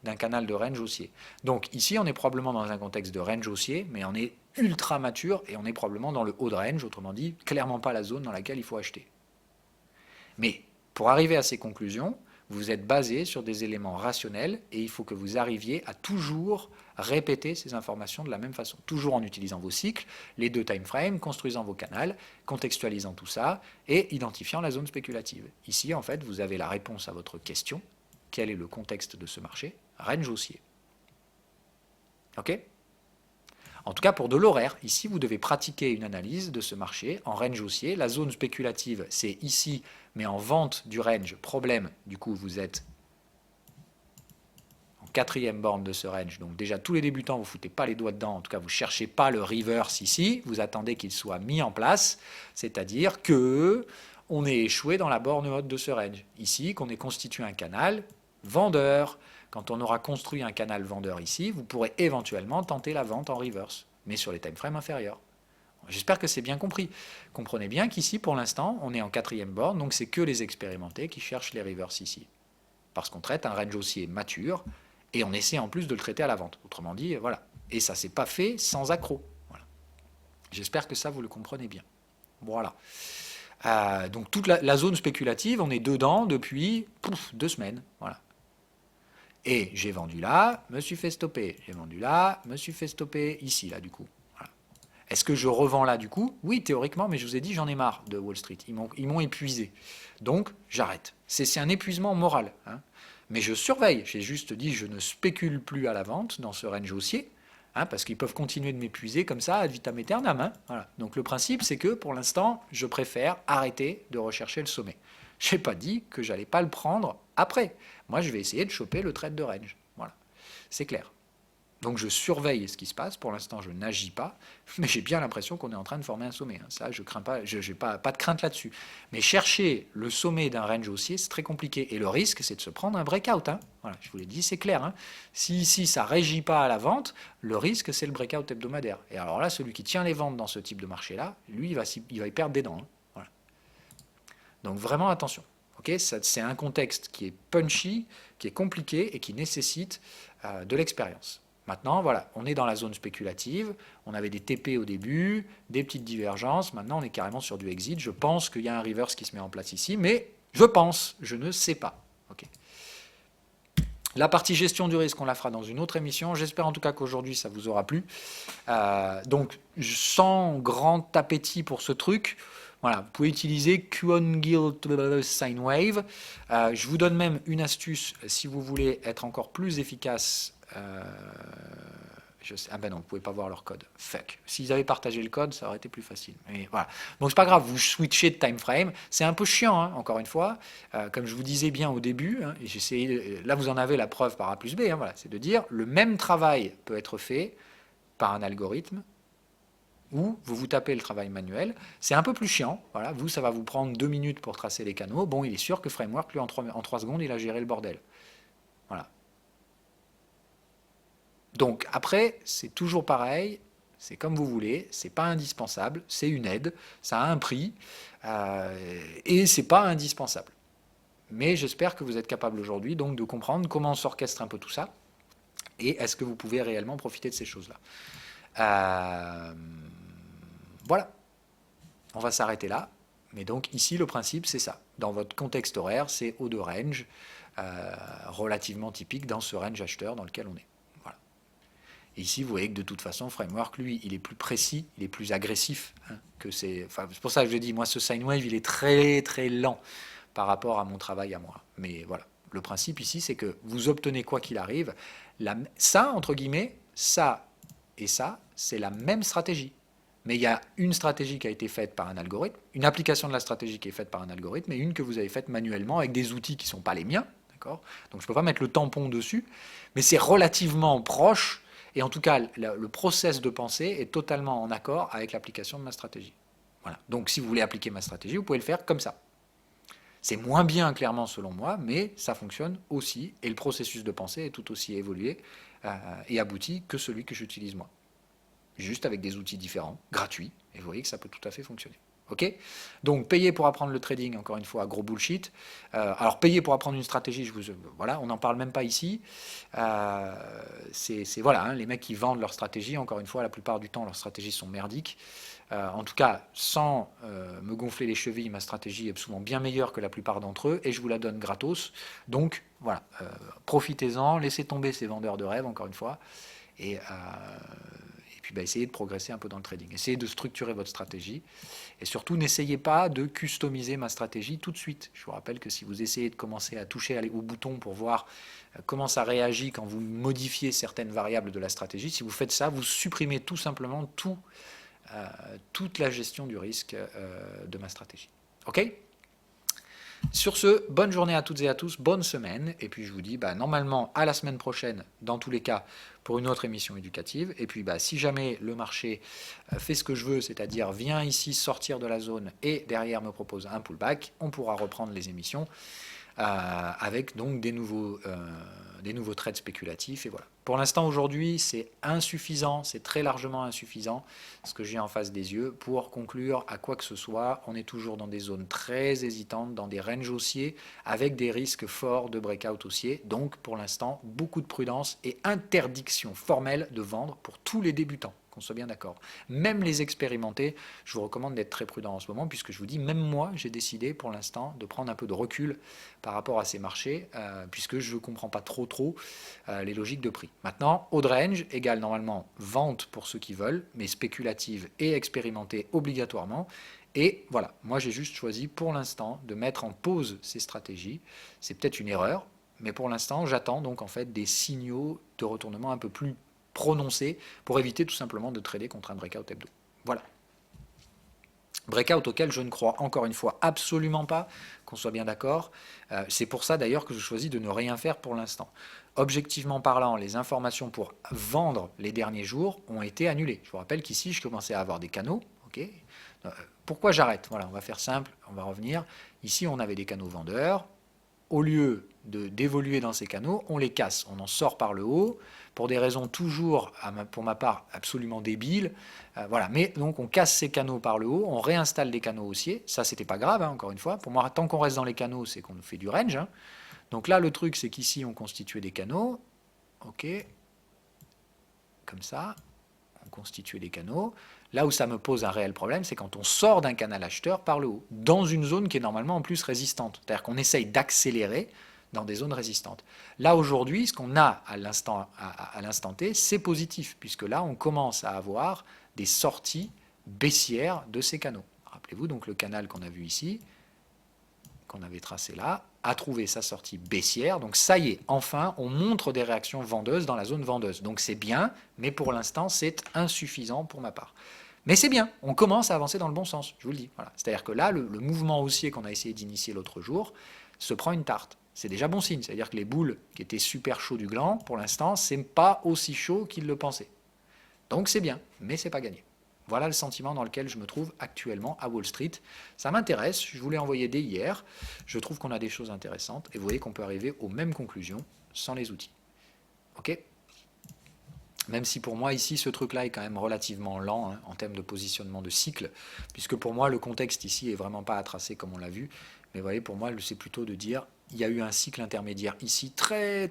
d'un canal de range haussier. Donc ici, on est probablement dans un contexte de range haussier, mais on est ultra mature et on est probablement dans le haut de range, autrement dit, clairement pas la zone dans laquelle il faut acheter. Mais pour arriver à ces conclusions, vous êtes basé sur des éléments rationnels et il faut que vous arriviez à toujours répéter ces informations de la même façon, toujours en utilisant vos cycles, les 2 time frames, construisant vos canaux, contextualisant tout ça et identifiant la zone spéculative. Ici, en fait, vous avez la réponse à votre question. Quel est le contexte de ce marché ? Range haussier. OK ? En tout cas, pour de l'horaire, ici, vous devez pratiquer une analyse de ce marché en range haussier. La zone spéculative, c'est ici, mais en vente du range. Problème, du coup, vous êtes en 4e borne de ce range. Donc déjà, tous les débutants, vous ne foutez pas les doigts dedans. En tout cas, vous ne cherchez pas le reverse ici. Vous attendez qu'il soit mis en place. C'est-à-dire que on est échoué dans la borne haute de ce range. Ici, qu'on ait constitué un canal vendeur. Quand on aura construit un canal vendeur ici, vous pourrez éventuellement tenter la vente en reverse, mais sur les time frames inférieurs. J'espère que c'est bien compris. Comprenez bien qu'ici, pour l'instant, on est en 4e borne, donc c'est que les expérimentés qui cherchent les reverse ici. Parce qu'on traite un range haussier mature, et on essaie en plus de le traiter à la vente. Autrement dit, voilà. Et ça ne s'est pas fait sans accroc. Voilà. J'espère que ça, vous le comprenez bien. Voilà. Donc toute la zone spéculative, on est dedans depuis 2 semaines. Voilà. Et j'ai vendu là, me suis fait stopper. J'ai vendu là, me suis fait stopper ici, là, du coup. Voilà. Est-ce que je revends là, du coup ? Oui, théoriquement, mais je vous ai dit, j'en ai marre de Wall Street. Ils m'ont épuisé. Donc, j'arrête. C'est un épuisement moral. Hein. Mais je surveille. J'ai juste dit, je ne spécule plus à la vente dans ce range haussier, hein, parce qu'ils peuvent continuer de m'épuiser comme ça, ad vitam aeternam. Hein. Voilà. Donc, le principe, c'est que, pour l'instant, je préfère arrêter de rechercher le sommet. Je n'ai pas dit que j'allais pas le prendre après. Moi, je vais essayer de choper le trade de range. Voilà, c'est clair. Donc, je surveille ce qui se passe. Pour l'instant, je n'agis pas, mais j'ai bien l'impression qu'on est en train de former un sommet. Ça, je crains pas. Je n'ai pas de crainte là-dessus. Mais chercher le sommet d'un range haussier, c'est très compliqué. Et le risque, c'est de se prendre un breakout. Hein. Voilà, je vous l'ai dit, c'est clair. Hein. Si ici, ça ne régit pas à la vente, le risque, c'est le breakout hebdomadaire. Et alors là, celui qui tient les ventes dans ce type de marché-là, lui, il va y perdre des dents. Hein. Voilà. Donc, vraiment attention. Okay, c'est un contexte qui est punchy, qui est compliqué et qui nécessite de l'expérience. Maintenant, voilà, on est dans la zone spéculative, on avait des TP au début, des petites divergences, maintenant on est carrément sur du exit. Je pense qu'il y a un reverse qui se met en place ici, mais je pense, je ne sais pas. Okay. La partie gestion du risque, on la fera dans une autre émission. J'espère en tout cas qu'aujourd'hui ça vous aura plu. Donc, sans grand appétit pour ce truc, voilà, vous pouvez utiliser QAnon Sine Wave. Je vous donne même une astuce si vous voulez être encore plus efficace. Ah ben non, vous ne pouvez pas voir leur code. Fuck. S'ils avaient partagé le code, ça aurait été plus facile. Mais voilà. Donc c'est pas grave, vous switchez de time frame. C'est un peu chiant, hein, encore une fois. Comme je vous disais bien au début, hein, et là vous en avez la preuve par A plus B, hein, voilà, c'est de dire le même travail peut être fait par un algorithme ou vous tapez le travail manuel. C'est un peu plus chiant. Voilà. Vous, ça va vous prendre 2 minutes pour tracer les canaux. Bon, il est sûr que Framework, lui, en 3 secondes, il a géré le bordel. Voilà. Donc, après, c'est toujours pareil. c'est comme vous voulez, c'est pas indispensable, c'est une aide, ça a un prix, et c'est pas indispensable. Mais j'espère que vous êtes capable aujourd'hui donc de comprendre comment s'orchestre un peu tout ça, et est-ce que vous pouvez réellement profiter de ces choses-là. Voilà, on va s'arrêter là. Mais donc ici, le principe, c'est ça. Dans votre contexte horaire, c'est haut de range, relativement typique dans ce range acheteur dans lequel on est. Voilà. Et ici, vous voyez que de toute façon, Framework, lui, il est plus précis, il est plus agressif. Hein, c'est pour ça que je dis, moi, ce sine wave, il est très très lent par rapport à mon travail à moi. Mais voilà, le principe ici, c'est que vous obtenez quoi qu'il arrive. Ça, entre guillemets, ça et ça, c'est la même stratégie. Mais il y a une stratégie qui a été faite par un algorithme, une application de la stratégie qui est faite par un algorithme, et une que vous avez faite manuellement avec des outils qui ne sont pas les miens. D'accord ? Donc je ne peux pas mettre le tampon dessus, mais c'est relativement proche, et en tout cas, le process de pensée est totalement en accord avec l'application de ma stratégie. Voilà. Donc si vous voulez appliquer ma stratégie, vous pouvez le faire comme ça. C'est moins bien, clairement, selon moi, mais ça fonctionne aussi, et le processus de pensée est tout aussi évolué et abouti que celui que j'utilise moi. Juste avec des outils différents, gratuits, et vous voyez que ça peut tout à fait fonctionner. Ok ? Donc, payer pour apprendre le trading, encore une fois, gros bullshit. Alors, payer pour apprendre une stratégie, voilà, on n'en parle même pas ici. Voilà, hein, les mecs qui vendent leur stratégie, encore une fois, la plupart du temps, leurs stratégies sont merdiques. En tout cas, sans me gonfler les chevilles, ma stratégie est souvent bien meilleure que la plupart d'entre eux, et je vous la donne gratos. Donc, voilà, profitez-en, laissez tomber ces vendeurs de rêves, encore une fois, et puis essayez de progresser un peu dans le trading. Essayez de structurer votre stratégie. Et surtout, n'essayez pas de customiser ma stratégie tout de suite. Je vous rappelle que si vous essayez de commencer à toucher au bouton pour voir comment ça réagit quand vous modifiez certaines variables de la stratégie, si vous faites ça, vous supprimez tout simplement toute la gestion du risque de ma stratégie. OK ? Sur ce, bonne journée à toutes et à tous, bonne semaine, et puis je vous dis normalement à la semaine prochaine, dans tous les cas, pour une autre émission éducative, et puis si jamais le marché fait ce que je veux, c'est-à-dire vient ici sortir de la zone et derrière me propose un pullback, on pourra reprendre les émissions avec donc des nouveaux trades spéculatifs, et voilà. Pour l'instant, aujourd'hui, c'est insuffisant, c'est très largement insuffisant, ce que j'ai en face des yeux, pour conclure à quoi que ce soit. On est toujours dans des zones très hésitantes, dans des ranges haussiers, avec des risques forts de breakout haussier. Donc, pour l'instant, beaucoup de prudence et interdiction formelle de vendre pour tous les débutants, qu'on soit bien d'accord. Même les expérimentés, je vous recommande d'être très prudent en ce moment, puisque je vous dis, même moi, j'ai décidé pour l'instant de prendre un peu de recul par rapport à ces marchés, puisque je ne comprends pas trop les logiques de prix. Maintenant, haut de range égale normalement vente pour ceux qui veulent, mais spéculative et expérimentée obligatoirement. Et voilà, moi j'ai juste choisi pour l'instant de mettre en pause ces stratégies. C'est peut-être une erreur, mais pour l'instant j'attends donc en fait des signaux de retournement un peu plus prononcés pour éviter tout simplement de trader contre un breakout hebdo. Voilà. Breakout auquel je ne crois encore une fois absolument pas, qu'on soit bien d'accord. C'est pour ça d'ailleurs que je choisis de ne rien faire pour l'instant. Objectivement parlant, les informations pour vendre les derniers jours ont été annulées. Je vous rappelle qu'ici, je commençais à avoir des canaux. Okay. Pourquoi j'arrête ? Voilà, on va faire simple, on va revenir. Ici, on avait des canaux vendeurs. Au lieu d'évoluer dans ces canaux, on les casse, on en sort par le haut, pour des raisons toujours, pour ma part, absolument débiles. Voilà. Mais donc on casse ces canaux par le haut, on réinstalle des canaux haussiers, ça c'était pas grave, hein, encore une fois. Pour moi, tant qu'on reste dans les canaux, c'est qu'on fait du range. Hein. Donc là, le truc, c'est qu'ici, on constituait des canaux, ok, comme ça, on constituait des canaux. Là où ça me pose un réel problème, c'est quand on sort d'un canal acheteur par le haut, dans une zone qui est normalement en plus résistante. C'est-à-dire qu'on essaye d'accélérer dans des zones résistantes. Là, aujourd'hui, ce qu'on a à l'instant T, c'est positif, puisque là, on commence à avoir des sorties baissières de ces canaux. Rappelez-vous donc le canal qu'on a vu ici, qu'on avait tracé là, a trouvé sa sortie baissière. Donc ça y est, enfin, on montre des réactions vendeuses dans la zone vendeuse. Donc c'est bien, mais pour l'instant, c'est insuffisant pour ma part. Mais c'est bien, on commence à avancer dans le bon sens, je vous le dis. Voilà. C'est-à-dire que là, le mouvement haussier qu'on a essayé d'initier l'autre jour se prend une tarte. C'est déjà bon signe, c'est-à-dire que les boules qui étaient super chauds du gland, pour l'instant, c'est pas aussi chaud qu'ils le pensaient. Donc c'est bien, mais c'est pas gagné. Voilà le sentiment dans lequel je me trouve actuellement à Wall Street. Ça m'intéresse, je vous l'ai envoyé dès hier. Je trouve qu'on a des choses intéressantes et vous voyez qu'on peut arriver aux mêmes conclusions sans les outils. Ok ? Même si pour moi ici ce truc-là est quand même relativement lent hein, en termes de positionnement de cycle, puisque pour moi le contexte ici est vraiment pas à tracer comme on l'a vu, mais vous voyez pour moi c'est plutôt de dire il y a eu un cycle intermédiaire ici très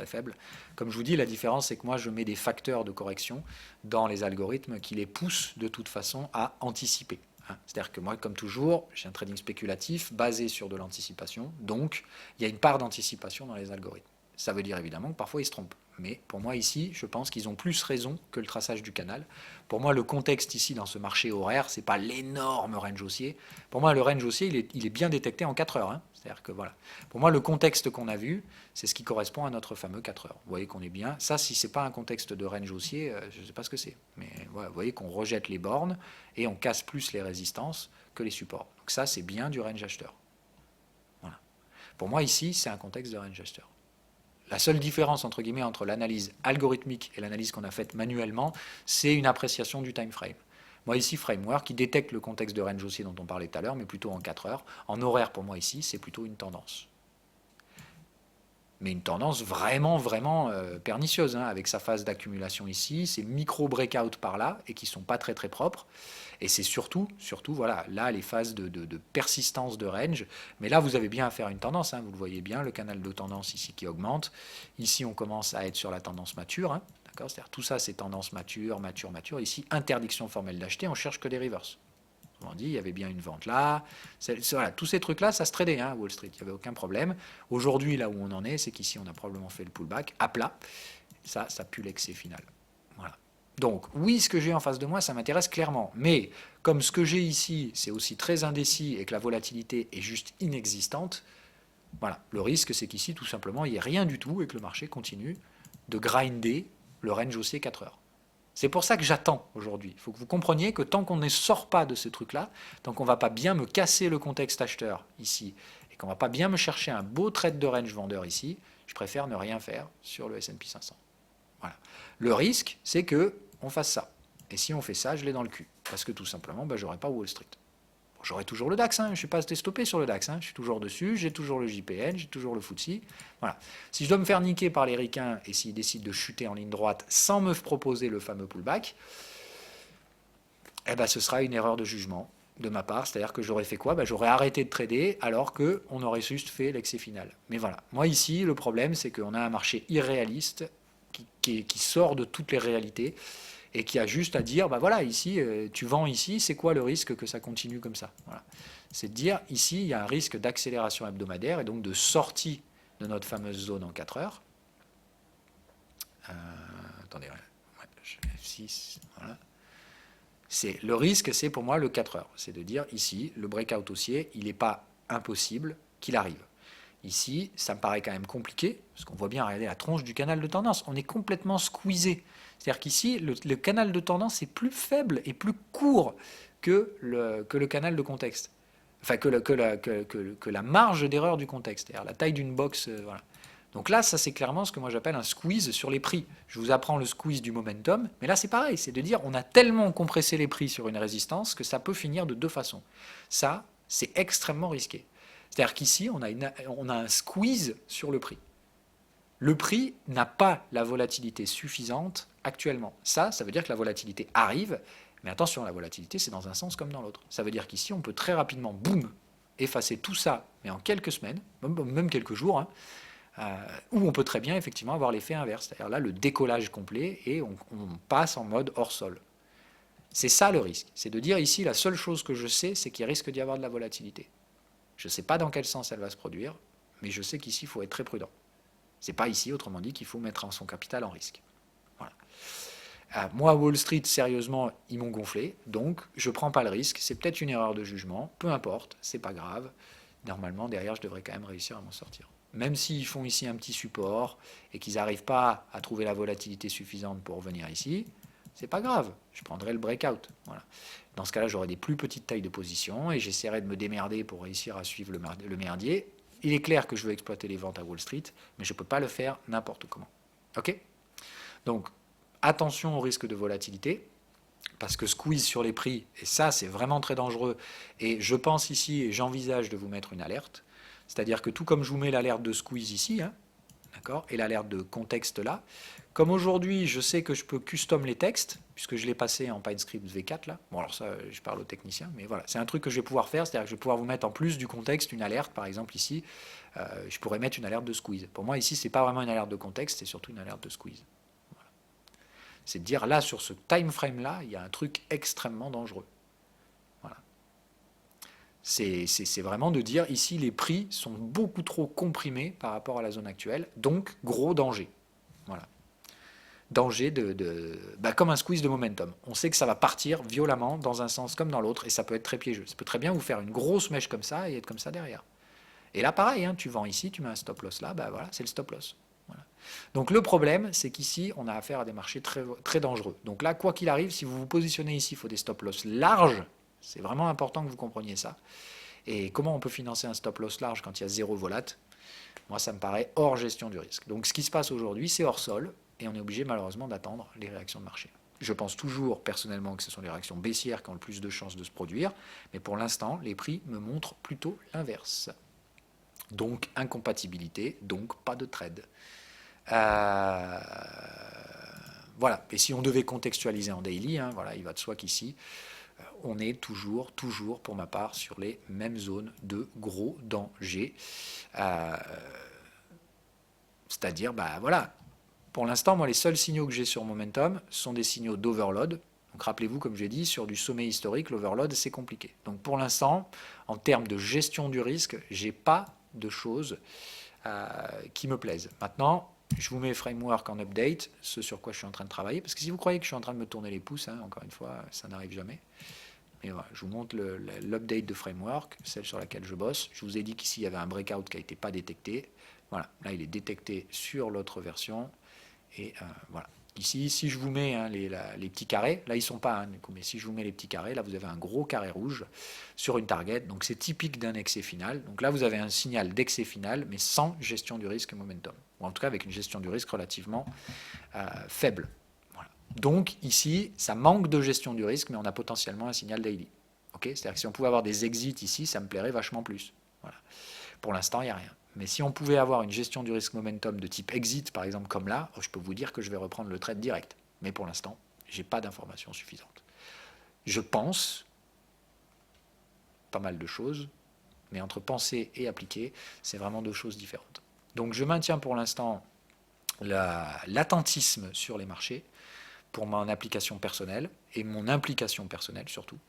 faible. Comme je vous dis, la différence c'est que moi je mets des facteurs de correction dans les algorithmes qui les poussent de toute façon à anticiper. C'est-à-dire que moi, comme toujours, j'ai un trading spéculatif basé sur de l'anticipation, donc il y a une part d'anticipation dans les algorithmes. Ça veut dire évidemment que parfois ils se trompent. Mais pour moi ici, je pense qu'ils ont plus raison que le traçage du canal. Pour moi, le contexte ici dans ce marché horaire, c'est pas l'énorme range haussier. Pour moi, le range haussier, il est bien détecté en 4 heures. Hein. C'est-à-dire que voilà. Pour moi, le contexte qu'on a vu, c'est ce qui correspond à notre fameux 4 heures. Vous voyez qu'on est bien. Ça, si c'est pas un contexte de range haussier, je ne sais pas ce que c'est. Mais voilà, vous voyez qu'on rejette les bornes et on casse plus les résistances que les supports. Donc ça, c'est bien du range acheteur. Voilà. Pour moi, ici, c'est un contexte de range acheteur. La seule différence entre guillemets entre l'analyse algorithmique et l'analyse qu'on a faite manuellement, c'est une appréciation du time frame. Moi ici, Framework, qui détecte le contexte de range haussier dont on parlait tout à l'heure, mais plutôt en 4 heures. En horaire, pour moi ici, c'est plutôt une tendance. Mais une tendance vraiment pernicieuse, hein, avec sa phase d'accumulation ici, ces micro-breakouts par là, et qui ne sont pas très propres. Et c'est surtout, voilà, là, les phases de persistance de range. Mais là, vous avez bien à faire une tendance, hein, vous le voyez bien, le canal de tendance ici qui augmente. Ici, on commence à être sur la tendance mature, hein, d'accord ? C'est-à-dire tout ça, c'est tendance mature. Ici, interdiction formelle d'acheter, on cherche que des reverses. On dit, il y avait bien une vente là. Voilà, tous ces trucs-là, ça se tradait, hein, Wall Street, il n'y avait aucun problème. Aujourd'hui, là où on en est, c'est qu'ici, on a probablement fait le pullback à plat. Ça pue l'excès final. Voilà. Donc, oui, ce que j'ai en face de moi, ça m'intéresse clairement. Mais comme ce que j'ai ici, c'est aussi très indécis et que la volatilité est juste inexistante, voilà, le risque, c'est qu'ici, tout simplement, il n'y ait rien du tout et que le marché continue de grinder le range haussier 4 heures. C'est pour ça que j'attends aujourd'hui. Il faut que vous compreniez que tant qu'on ne sort pas de ce truc-là, tant qu'on ne va pas bien me casser le contexte acheteur ici, et qu'on ne va pas bien me chercher un beau trade de range vendeur ici, je préfère ne rien faire sur le S&P 500. Voilà. Le risque, c'est qu'on fasse ça. Et si on fait ça, je l'ai dans le cul. Parce que tout simplement, je n'aurai pas Wall Street. Bon, j'aurai toujours le DAX, hein. Je ne suis pas stoppé sur le DAX. Hein. Je suis toujours dessus, j'ai toujours le JPN, j'ai toujours le FTSE. Voilà. Si je dois me faire niquer par les ricains et s'ils décident de chuter en ligne droite sans me proposer le fameux pullback, ce sera une erreur de jugement de ma part. C'est-à-dire que j'aurais fait quoi ? J'aurais arrêté de trader alors qu'on aurait juste fait l'excès final. Mais voilà. Moi ici, le problème, c'est qu'on a un marché irréaliste qui sort de toutes les réalités et qui a juste à dire, voilà, ici, tu vends ici, c'est quoi le risque que ça continue comme ça ? Voilà. C'est de dire, ici, il y a un risque d'accélération hebdomadaire et donc de sortie de notre fameuse zone en 4 heures. Attendez, F6, voilà. Le risque, c'est pour moi le 4 heures. C'est de dire, ici, le breakout haussier, il n'est pas impossible qu'il arrive. Ici, ça me paraît quand même compliqué, parce qu'on voit bien, regardez la tronche du canal de tendance. On est complètement squeezé. C'est-à-dire qu'ici, le canal de tendance est plus faible et plus court que le canal de contexte. Enfin, que la marge d'erreur du contexte, c'est-à-dire la taille d'une box. Voilà. Donc là, ça c'est clairement ce que moi j'appelle un squeeze sur les prix. Je vous apprends le squeeze du momentum, mais là c'est pareil, c'est de dire on a tellement compressé les prix sur une résistance que ça peut finir de deux façons. Ça, c'est extrêmement risqué. C'est-à-dire qu'ici, on a un squeeze sur le prix. Le prix n'a pas la volatilité suffisante actuellement. Ça veut dire que la volatilité arrive, mais attention, la volatilité, c'est dans un sens comme dans l'autre. Ça veut dire qu'ici, on peut très rapidement, boum, effacer tout ça, mais en quelques semaines, même quelques jours, hein, où on peut très bien, effectivement, avoir l'effet inverse. C'est-à-dire là, le décollage complet, et on passe en mode hors sol. C'est ça le risque. C'est de dire ici, la seule chose que je sais, c'est qu'il risque d'y avoir de la volatilité. Je ne sais pas dans quel sens elle va se produire, mais je sais qu'ici, il faut être très prudent. Ce n'est pas ici, autrement dit, qu'il faut mettre son capital en risque. Voilà. Moi, Wall Street, sérieusement, ils m'ont gonflé, donc je ne prends pas le risque. C'est peut-être une erreur de jugement, peu importe, c'est pas grave. Normalement, derrière, je devrais quand même réussir à m'en sortir. Même s'ils font ici un petit support et qu'ils n'arrivent pas à trouver la volatilité suffisante pour revenir ici, c'est pas grave, je prendrai le breakout. Voilà. Dans ce cas-là, j'aurai des plus petites tailles de position et j'essaierai de me démerder pour réussir à suivre le merdier. Il est clair que je veux exploiter les ventes à Wall Street, mais je ne peux pas le faire n'importe comment. OK ? Donc, attention au risque de volatilité, parce que squeeze sur les prix, et ça, c'est vraiment très dangereux. Et je pense ici, et j'envisage de vous mettre une alerte, c'est-à-dire que tout comme je vous mets l'alerte de squeeze ici, hein, D'accord? Et l'alerte de contexte là. Comme aujourd'hui, je sais que je peux custom les textes, puisque je l'ai passé en PineScript V4 là. Bon, alors ça, je parle aux techniciens, mais voilà, c'est un truc que je vais pouvoir faire, c'est-à-dire que je vais pouvoir vous mettre en plus du contexte une alerte, par exemple ici, je pourrais mettre une alerte de squeeze. Pour moi, ici, c'est pas vraiment une alerte de contexte, c'est surtout une alerte de squeeze. Voilà. C'est de dire là, sur ce time frame là, il y a un truc extrêmement dangereux. Voilà. C'est vraiment de dire ici, les prix sont beaucoup trop comprimés par rapport à la zone actuelle, donc gros danger. Voilà. Danger comme un squeeze de momentum. On sait que ça va partir violemment dans un sens comme dans l'autre et ça peut être très piégeux. Ça peut très bien vous faire une grosse mèche comme ça et être comme ça derrière. Et là, pareil, hein, tu vends ici, tu mets un stop loss là, bah voilà, c'est le stop loss. Voilà. Donc le problème, c'est qu'ici, on a affaire à des marchés très, très dangereux. Donc là, quoi qu'il arrive, si vous vous positionnez ici, il faut des stop loss larges. C'est vraiment important que vous compreniez ça. Et comment on peut financer un stop loss large quand il y a zéro volat? Moi, ça me paraît hors gestion du risque. Donc ce qui se passe aujourd'hui, c'est hors sol. Et on est obligé malheureusement d'attendre les réactions de marché. Je pense toujours personnellement que ce sont les réactions baissières qui ont le plus de chances de se produire, mais pour l'instant, les prix me montrent plutôt l'inverse. Donc incompatibilité, donc pas de trade. Voilà, et si on devait contextualiser en daily, hein, voilà, il va de soi qu'ici, on est toujours, pour ma part, sur les mêmes zones de gros danger. C'est-à-dire, bah voilà, pour l'instant, moi, les seuls signaux que j'ai sur Momentum sont des signaux d'overload. Donc rappelez-vous, comme j'ai dit, sur du sommet historique, l'overload, c'est compliqué. Donc pour l'instant, en termes de gestion du risque, j'ai pas de choses qui me plaisent. Maintenant, je vous mets Framework en update, ce sur quoi je suis en train de travailler, parce que si vous croyez que je suis en train de me tourner les pouces, hein, encore une fois, ça n'arrive jamais. Mais voilà, je vous montre l'update de Framework, celle sur laquelle je bosse. Je vous ai dit qu'ici, il y avait un breakout qui n'a été pas détecté. Voilà, là, il est détecté sur l'autre version. Et voilà. Ici, si je vous mets hein, les petits carrés, là ils ne sont pas, hein, mais si je vous mets les petits carrés, là vous avez un gros carré rouge sur une target. Donc c'est typique d'un excès final. Donc là vous avez un signal d'excès final, mais sans gestion du risque momentum. Ou en tout cas avec une gestion du risque relativement faible. Voilà. Donc ici, ça manque de gestion du risque, mais on a potentiellement un signal daily. Okay, c'est-à-dire que si on pouvait avoir des exits ici, ça me plairait vachement plus. Voilà. Pour l'instant, il n'y a rien. Mais si on pouvait avoir une gestion du risque momentum de type exit, par exemple comme là, je peux vous dire que je vais reprendre le trade direct. Mais pour l'instant, je n'ai pas d'informations suffisantes. Je pense pas mal de choses, mais entre penser et appliquer, c'est vraiment deux choses différentes. Donc je maintiens pour l'instant l'attentisme sur les marchés pour mon application personnelle et mon implication personnelle surtout.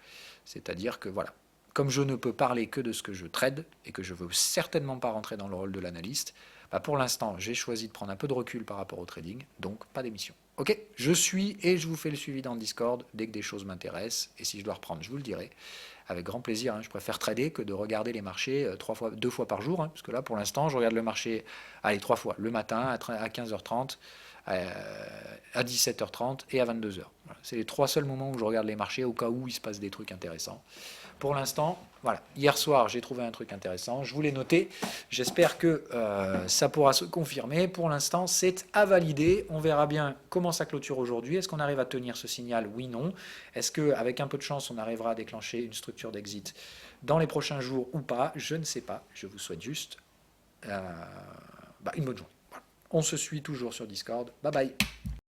C'est-à-dire que voilà, comme je ne peux parler que de ce que je trade et que je ne veux certainement pas rentrer dans le rôle de l'analyste, bah pour l'instant, j'ai choisi de prendre un peu de recul par rapport au trading, donc pas d'émission. Ok, je suis et je vous fais le suivi dans le Discord dès que des choses m'intéressent. Et si je dois reprendre, je vous le dirai. Avec grand plaisir, hein. Je préfère trader que de regarder les marchés 2 fois par jour. Hein, parce que là, pour l'instant, je regarde le marché 3 fois. Le matin à 15h30, à 17h30 et à 22h. Voilà. C'est les 3 seuls moments où je regarde les marchés au cas où il se passe des trucs intéressants. Pour l'instant, voilà. Hier soir, j'ai trouvé un truc intéressant. Je vous l'ai noté. J'espère que ça pourra se confirmer. Pour l'instant, c'est à valider. On verra bien comment ça clôture aujourd'hui. Est-ce qu'on arrive à tenir ce signal? Oui, non. Est-ce qu'avec un peu de chance, on arrivera à déclencher une structure d'exit dans les prochains jours ou pas? Je ne sais pas. Je vous souhaite juste une bonne journée. Voilà. On se suit toujours sur Discord. Bye bye.